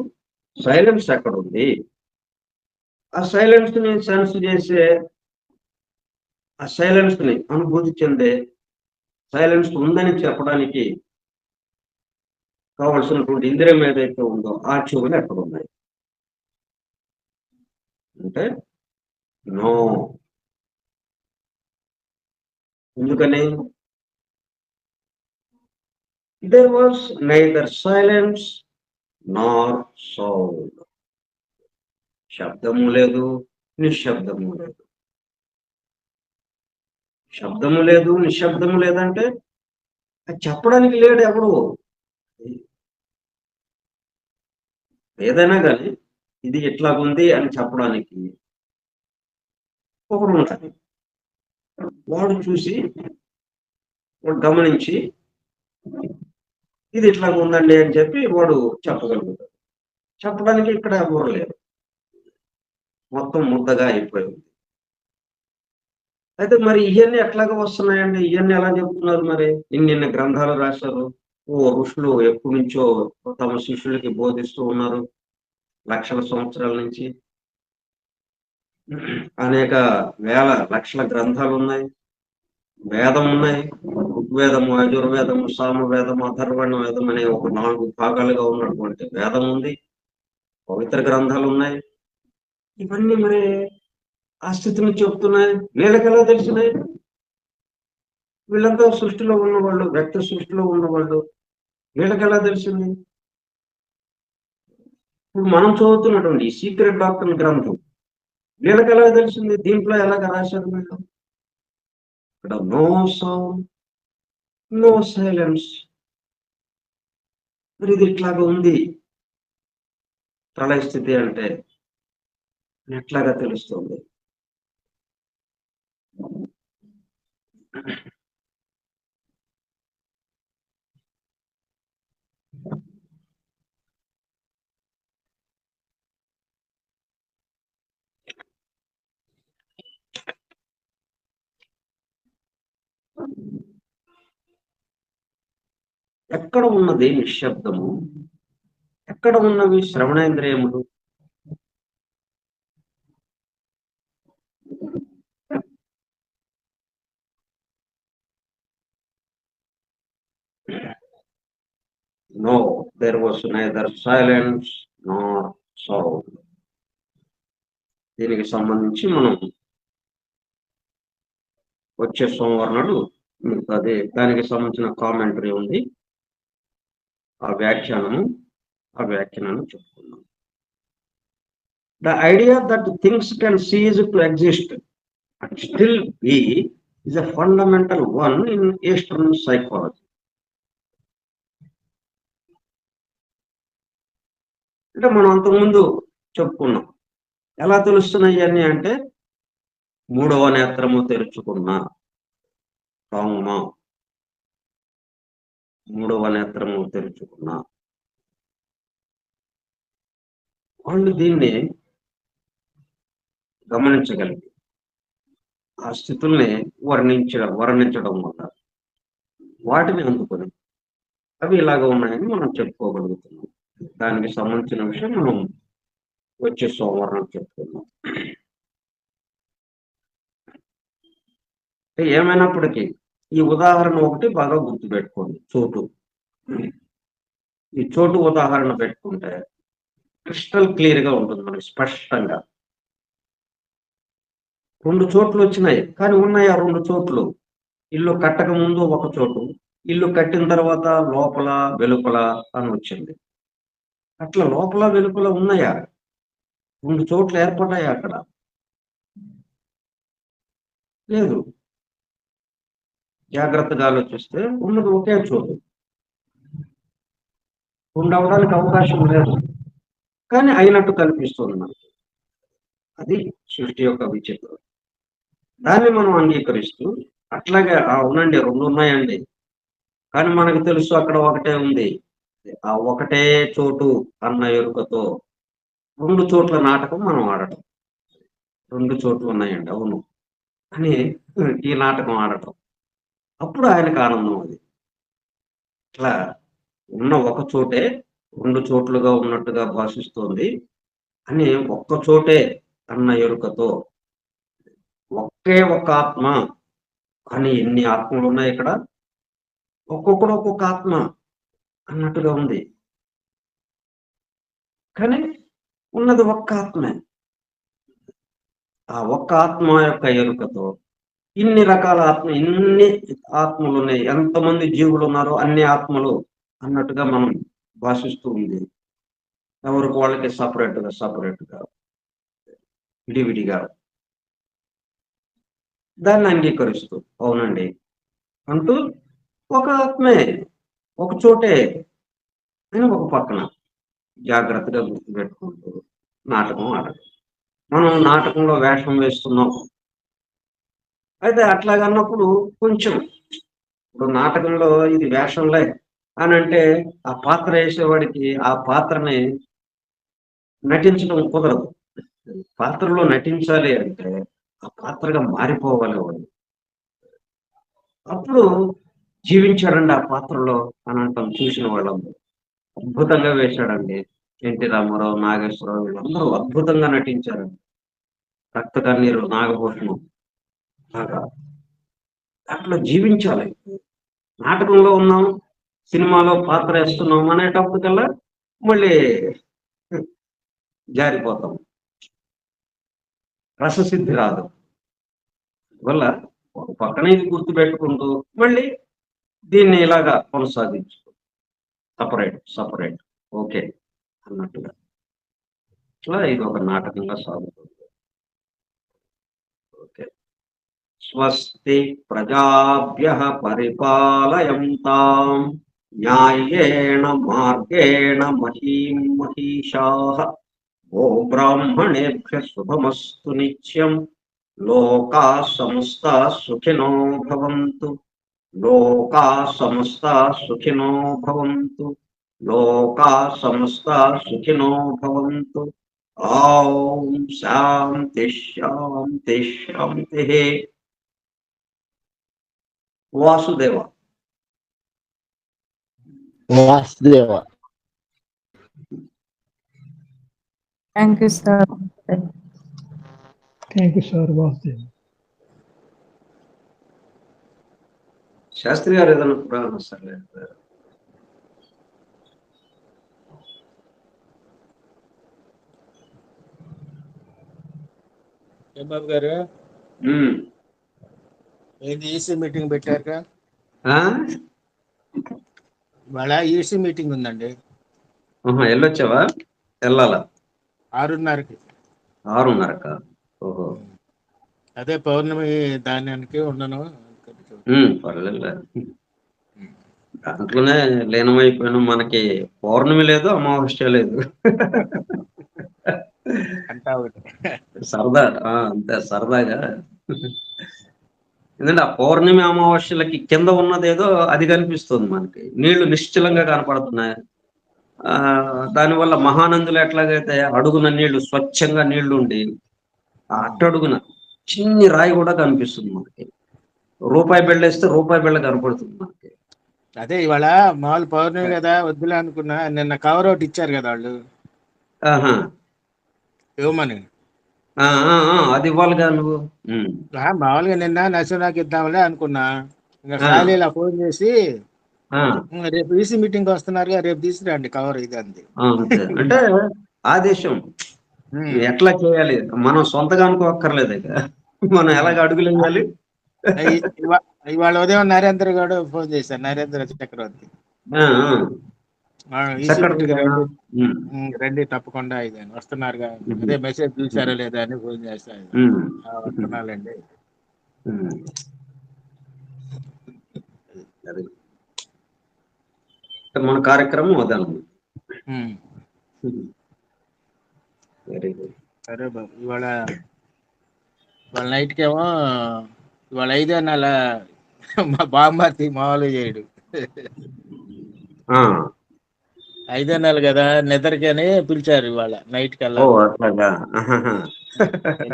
సైలెన్స్ ఎక్కడుంది? ఆ సైలెన్స్ ని సెన్స్ చేసే, ఆ సైలెన్స్ ని అనుభూతి చెందే, సైలెన్స్ ఉందని చెప్పడానికి కావలసినటువంటి ఇంద్రియం ఏదైతే ఉందో ఆ చెవులు ఎక్కడ ఉన్నాయి అంటే నో. ఎందుకని? There was neither silence nor sound. శబ్దము లేదు, నిశ్శబ్దము లేదు. శబ్దము లేదు, నిశ్శబ్దము లేదంటే అది చెప్పడానికి లేడు ఎవడు. ఏదైనా కానీ ఇది ఇట్లాగుంది అని చెప్పడానికి ఒకడు ఉంటాడు. వాడు చూసి, వాడు గమనించి ఇది ఇట్లాగ ఉందండి అని చెప్పి వాడు చెప్పగలుగుతాడు. చెప్పడానికి ఇక్కడ ఎవరు లేరు, మొత్తం ముద్దగా అయిపోయింది. అయితే మరి ఇవన్నీ ఎట్లాగా వస్తున్నాయండి? ఇవన్నీ ఎలా చెప్తున్నారు మరి? ఇన్ని గ్రంథాలు రాశారు, ఋషులు ఎప్పటి నుంచో తమ శిష్యులకి బోధిస్తూ ఉన్నారు, లక్షల సంవత్సరాల నుంచి. అనేక వేల లక్షల గ్రంథాలు ఉన్నాయి, వేదం ఉన్నాయి. ఋగ్వేదము, యజుర్వేదము, సామవేదము, అథర్వణ వేదం అనే ఒక 4 భాగాలుగా ఉన్నటువంటి వేదం ఉంది, పవిత్ర గ్రంథాలు ఉన్నాయి. ఇవన్నీ మరి ఆ స్థితిని చెప్తున్నాయి. వీళ్ళకి ఎలా తెలిసినాయి? వీళ్ళంతా సృష్టిలో ఉన్నవాళ్ళు, వ్యక్తి సృష్టిలో ఉన్నవాళ్ళు, వీళ్ళకి ఎలా తెలిసింది? ఇప్పుడు మనం చదువుతున్నటువంటి ఈ సీక్రెట్ డాక్టర్ గ్రంథం వీళ్ళకి ఎలా తెలిసింది? దీంట్లో ఎలాగ రాశారు వీళ్ళు? ఇక్కడ నో సౌండ్, నో సైలెన్స్. మరి ఇది ఇట్లాగా ఉంది ప్రళయ స్థితి అంటే ఎట్లాగా తెలుస్తుంది? ఎక్కడ ఉన్నది నిశ్శబ్దము? ఎక్కడ ఉన్నవి శ్రవణేంద్రియములు? No, there was neither silence nor sound. దీనికి సంబంధించి మనం వచ్చే సోమవారం నాడు అదే దానికి సంబంధించిన కామెంటరీ ఉంది, ఆ వ్యాఖ్యానాన్ని చెప్పుకున్నాం. The idea that things can cease to exist and still be is a fundamental one in Eastern psychology. అంటే మనం అంతకుముందు చెప్పుకున్నాం, ఎలా తెలుస్తున్నాయి అని అంటే 3వ నేత్రము తెరుచుకున్నా, 3వ నేత్రము తెరుచుకున్నా. వాళ్ళు దీన్ని గమనించగలిగి ఆ స్థితుల్ని వర్ణించడం వల్ల వాటిని అందుకొని అవి ఇలాగ ఉన్నాయని మనం చెప్పుకోగలుగుతున్నాం. దానికి సంబంధించిన విషయం మనం వచ్చే సోమవారం చెప్పుకున్నాం. ఏమైనప్పటికీ ఈ ఉదాహరణ ఒకటి బాగా గుర్తుపెట్టుకోండి. ఈ చోటు ఉదాహరణ పెట్టుకుంటే క్రిస్టల్ క్లియర్ గా ఉంటుంది మనకి, స్పష్టంగా. 2 చోట్లు వచ్చినాయి, కానీ ఉన్నాయి ఆ 2 చోట్లు. ఇల్లు కట్టక ముందు ఒక చోటు, ఇల్లు కట్టిన తర్వాత లోపల వెలుపల అని వచ్చింది. అట్లా లోపల వెలుపల ఉన్నాయా? 2 చోట్ల ఏర్పడ్డాయా అక్కడ? లేదు. జాగ్రత్తగా ఆలోచిస్తే ఉన్నది ఒకే చోటు, ఉండవడానికి అవకాశం లేదు, కానీ అయినట్టు కనిపిస్తుంది మనకి. అది సృష్టి యొక్క విచిత్రం. దాన్ని మనం అంగీకరిస్తూ అట్లాగే అవునండి 2 ఉన్నాయండి, కానీ మనకు తెలుసు అక్కడ ఒకటే ఉంది. ఆ ఒకటే చోటు అన్న ఎరుకతో 2 చోట్ల నాటకం మనం ఆడటం. 2 చోట్లు ఉన్నాయండి, అవును అని ఈ నాటకం ఆడటం. అప్పుడు ఆయనకు ఆనందం అది. ఇట్లా ఉన్న ఒక చోటే 2 చోట్లుగా ఉన్నట్టుగా భాషిస్తోంది అని ఒక్క చోటే అన్న ఎరుకతో, ఒకే ఒక ఆత్మ కానీ ఎన్ని ఆత్మలున్నాయి ఇక్కడ, ఒక్కొక్కడు ఒక్కొక్క ఆత్మ అన్నట్టుగా ఉంది. కానీ ఉన్నది ఒక్క ఆత్మే. ఆ ఒక్క ఆత్మ యొక్క ఎరుకతో ఇన్ని రకాల ఇన్ని ఆత్మలు ఉన్నాయి, ఎంతమంది జీవులు ఉన్నారో అన్ని ఆత్మలు అన్నట్టుగా మనం భాషిస్తూ ఉంది. ఎవరికి వాళ్ళకి సపరేట్గా విడివిడిగా దాన్ని అంగీకరిస్తూ అవునండి అంటూ ఒక ఆత్మే ఒక చోటే అని ఒక పక్కన జాగ్రత్తగా గుర్తుపెట్టుకుంటూ నాటకం ఆడటం. మనం నాటకంలో వేషం వేస్తున్నాం. అయితే అట్లాగన్నప్పుడు కొంచెం ఇప్పుడు నాటకంలో ఇది వేషంలే అని అంటే ఆ పాత్ర వేసేవాడికి ఆ పాత్రని నటించడం కుదరదు. పాత్రలో నటించాలి అంటే ఆ పాత్రగా మారిపోవాలి వాడు. అప్పుడు జీవించాడండి ఆ పాత్రలో అని అంటాం చూసిన వాళ్ళందరూ. అద్భుతంగా వేశాడండి. ఎన్టీ రామారావు, నాగేశ్వరరావు వీళ్ళందరూ అద్భుతంగా నటించారండి. రక్త కన్నీరు నాగభూషణం లాగా అట్లా జీవించాలి. నాటకంలో ఉన్నాం, సినిమాలో పాత్ర వేస్తున్నాం అనేటప్పటికల్లా మళ్ళీ జారిపోతాం. రససిద్ధి రాదు. వల్ల ఒక పక్కన ఇది గుర్తుపెట్టుకుంటూ మళ్ళీ దీన్ని ఇలాగా కొనసాగించు. సపరేట్ ఓకే అన్నట్టుగా. ఇట్లా ఇది ఒక నాటకంగా సాగుతుంది. ఓకే. స్వస్తి ప్రజాభ్యః పరిపాలయంతాం న్యాయేణ మార్గేణ మహీం మహిషాః గోబ్రాహ్మణేభ్యః శుభమస్తు నిత్యం. లోకాః సమస్తాః సుఖినో భవంతు. లోకాః సమస్తాః సుఖినో భవంతు. లోకాః సమస్తాః సుఖినో భవంతు. ఓం శాంతి శాంతి శాంతి. Vasudeva. Vasudeva. Thank you sir. Thank you sir. Vasudeva. Shastri garu ఏదైనా పురాణం సరే బాబు గారు ఏంది ఈసీ మీటింగ్ పెట్టారుగా? ఇవాళ ఈసీ మీటింగ్ ఉందండి. వెళ్ళొచ్చావా? వెళ్ళాలా? 6:30కి. 6:30కా? ఓహో. అదే పౌర్ణమి ధాన్యానికి ఉండను. పర్లేదు, దాంట్లోనే లీనమైపోయినాం. మనకి పౌర్ణమి లేదు, అమావాస్య లేదు. అంటా సరదా, అంతే సరదాగా. ఎందుకంటే ఆ పౌర్ణమి అమావాస్యలకి కింద ఉన్నదేదో అది కనిపిస్తుంది మనకి. నీళ్లు నిశ్చలంగా కనపడుతున్నాయి. దానివల్ల మహానందులు ఎట్లాగైతే అడుగున నీళ్లు స్వచ్ఛంగా నీళ్లు ఉండి ఆ అట్టడుగున చిన్ని రాయి కూడా కనిపిస్తుంది మనకి. రూపాయి బిళ్ళేస్తే రూపాయి బిళ్ళ కనపడుతుంది మనకి. అదే ఇవాళ మామూలు పౌర్ణమి కదా వద్దులే అనుకున్నా. నిన్న కవర్ అవుట్ ఇచ్చారు కదా వాళ్ళు ఇవ్వమని. అది ఇవ్వాలిగా నువ్వు. మామూలుగా నిన్న నరసింహకి ఇద్దాంలే అనుకున్నా. ఇంకా ఖాళీ ఇలా ఫోన్ చేసి రేపు ఈసీ మీటింగ్ వస్తున్నారుగా, రేపు తీసుకురండి కవర్ ఇది అంది. అంటే ఆదేశం ఎట్లా చేయాలి, మనం సొంతగా అనుకోక్కర్లేదు. మనం ఎలాగ అడుగులు వేయాలి. ఇవాళ ఉదయం నరేంద్ర గౌడ్ ఫోన్ చేశారు, నరేంద్ర చక్రవర్తి. రండి తప్పకుండా ఇది వస్తున్నారుగా, అదే మెసేజ్ చూసారా లేదా అని ఫోన్ చేస్తాను. వస్తున్నాలండి. అది మన కార్యక్రమం అదన్నమాట. Very good. సరే బాబు, ఇవాళ నైట్కి ఏమో ఇవాళ 5 నెల మా బామ్మర్తి మామూలు చేయడు. 5 నెలలు కదా, నిద్రకి అని పిలిచారు ఇవాళ నైట్ కల్లా. అట్లాగా.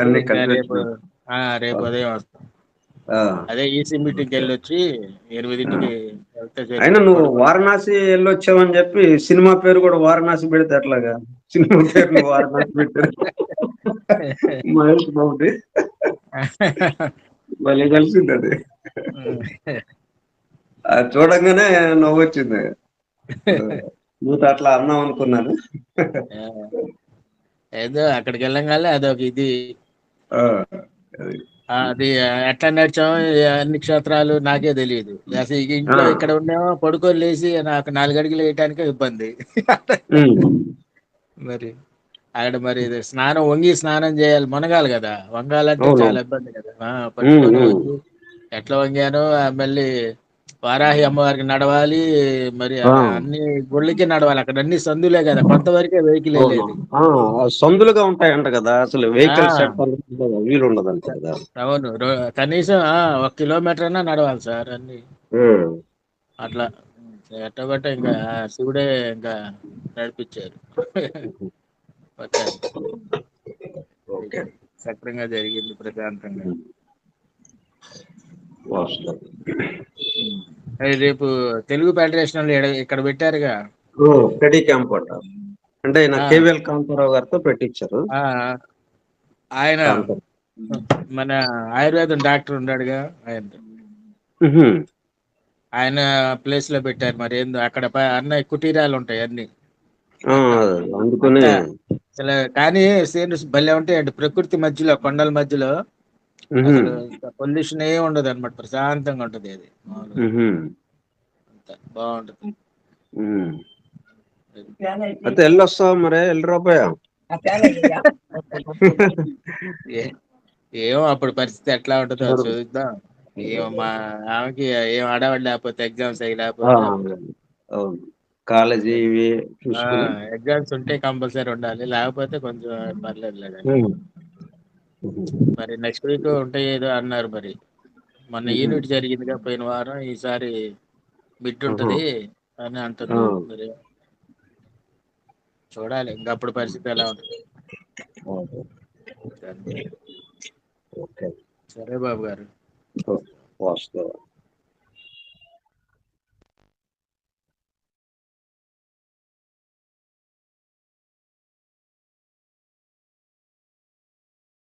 అన్ని ఇంకా రేపు కలిపి ఉదయం వస్తాం. అదే ఈసీ మీటింగ్కి వెళ్ళి వచ్చి 8ంటికి వెళ్తే అయినా నువ్వు పడుకోండి. వారణాసి వెళ్ళొచ్చావని చెప్పి సినిమా పేరు కూడా వారణాసి పెడితే ఎట్లాగా? సినిమా పేరు నువ్వు వారణాసి పెట్టారు. మహేష్ బాబుది మళ్ళీ కలిసింది అది. అది చూడంగానే నవ్వు వచ్చింది. నువ్వు అట్లా అన్నావు అనుకున్నాను. ఏదో అక్కడికి వెళ్ళంగానే అదొక ఇది. ఆ, అది ఎట్లా నడిచామో అన్ని క్షేత్రాలు నాకే తెలియదు అసలు. ఇంట్లో ఇక్కడ ఉండేమో పడుకొని లేచి నాకు 4 అడుగులు వేయటానికే ఇబ్బంది. మరి అక్కడ మరి స్నానం వంగి స్నానం చేయాలి, మునగాలి కదా. వంగాలంటే చాలా ఇబ్బంది కదా. పట్టుకొని వంగి ఎట్లా వంగానో మళ్ళీ వారాహి అమ్మవారికి నడవాలి. మరి అన్ని గుళ్ళకి నడవాలి. అక్కడ అన్ని సందులే కదా, కొంతవరకే వెహికల్ వెళ్ళేది. సందులుగా ఉంటాయంట కదా, అసలు వెహికల్స్ వీలు ఉండదంట కదా. అవును, కనీసం 1 కిలోమీటర్ అయినా నడవాలి సార్ అన్ని. అట్లా ఎట్టబట్ట ఇంకా శివుడే ఇంకా నడిపించారు. సక్రంగా జరిగింది, ప్రశాంతంగా. రేపు తెలుగు ఫెడరేషన్ ఇక్కడ పెట్టారుగా స్టడీ క్యాంప్ అంటే కేవీఎల్ కాంతారావు గారితో పెట్టించారు. ఆయన మన ఆయుర్వేదం డాక్టర్ ఉన్నాడుగా, ఆయన ప్లేస్ లో పెట్టారు. మరి ఏందో అక్కడ అన్న కుటీరాలు ఉంటాయి అన్ని. అందుకని అసలు కానీ సీనరీస్ భలే ఉంటాయండి. ప్రకృతి మధ్యలో, కొండల మధ్యలో అసలు పొల్యూషన్ ఏ ఉండదు అనమాట. ప్రశాంతంగా ఉంటది అది. బాగుంటది. అయితే వెళ్ళొస్తావా? మరి వెళ్ళిరాపోయా? ఏమో అప్పుడు పరిస్థితి ఎట్లా ఉంటుందో చూద్దాం. ఏమో మా ఆమెకి ఏం అడవాడు లేకపోతే, ఎగ్జామ్స్ అయ్యి లేకపోతే, కాలేజీ ఎగ్జామ్స్ ఉంటే కంపల్సరీ ఉండాలి, లేకపోతే కొంచెం పర్లేదు. మరి నెక్స్ట్ వీక్ ఉంటాయి ఏదో అన్నారు. మరి మొన్న యూనిట్ జరిగిందిగా పోయిన వారం, ఈసారి మిడ్ ఉంటది అని అంటున్నారు. మరి చూడాలి ఇంకా అప్పుడు పరిస్థితి ఎలా ఉంటుంది. సరే బాబు గారు.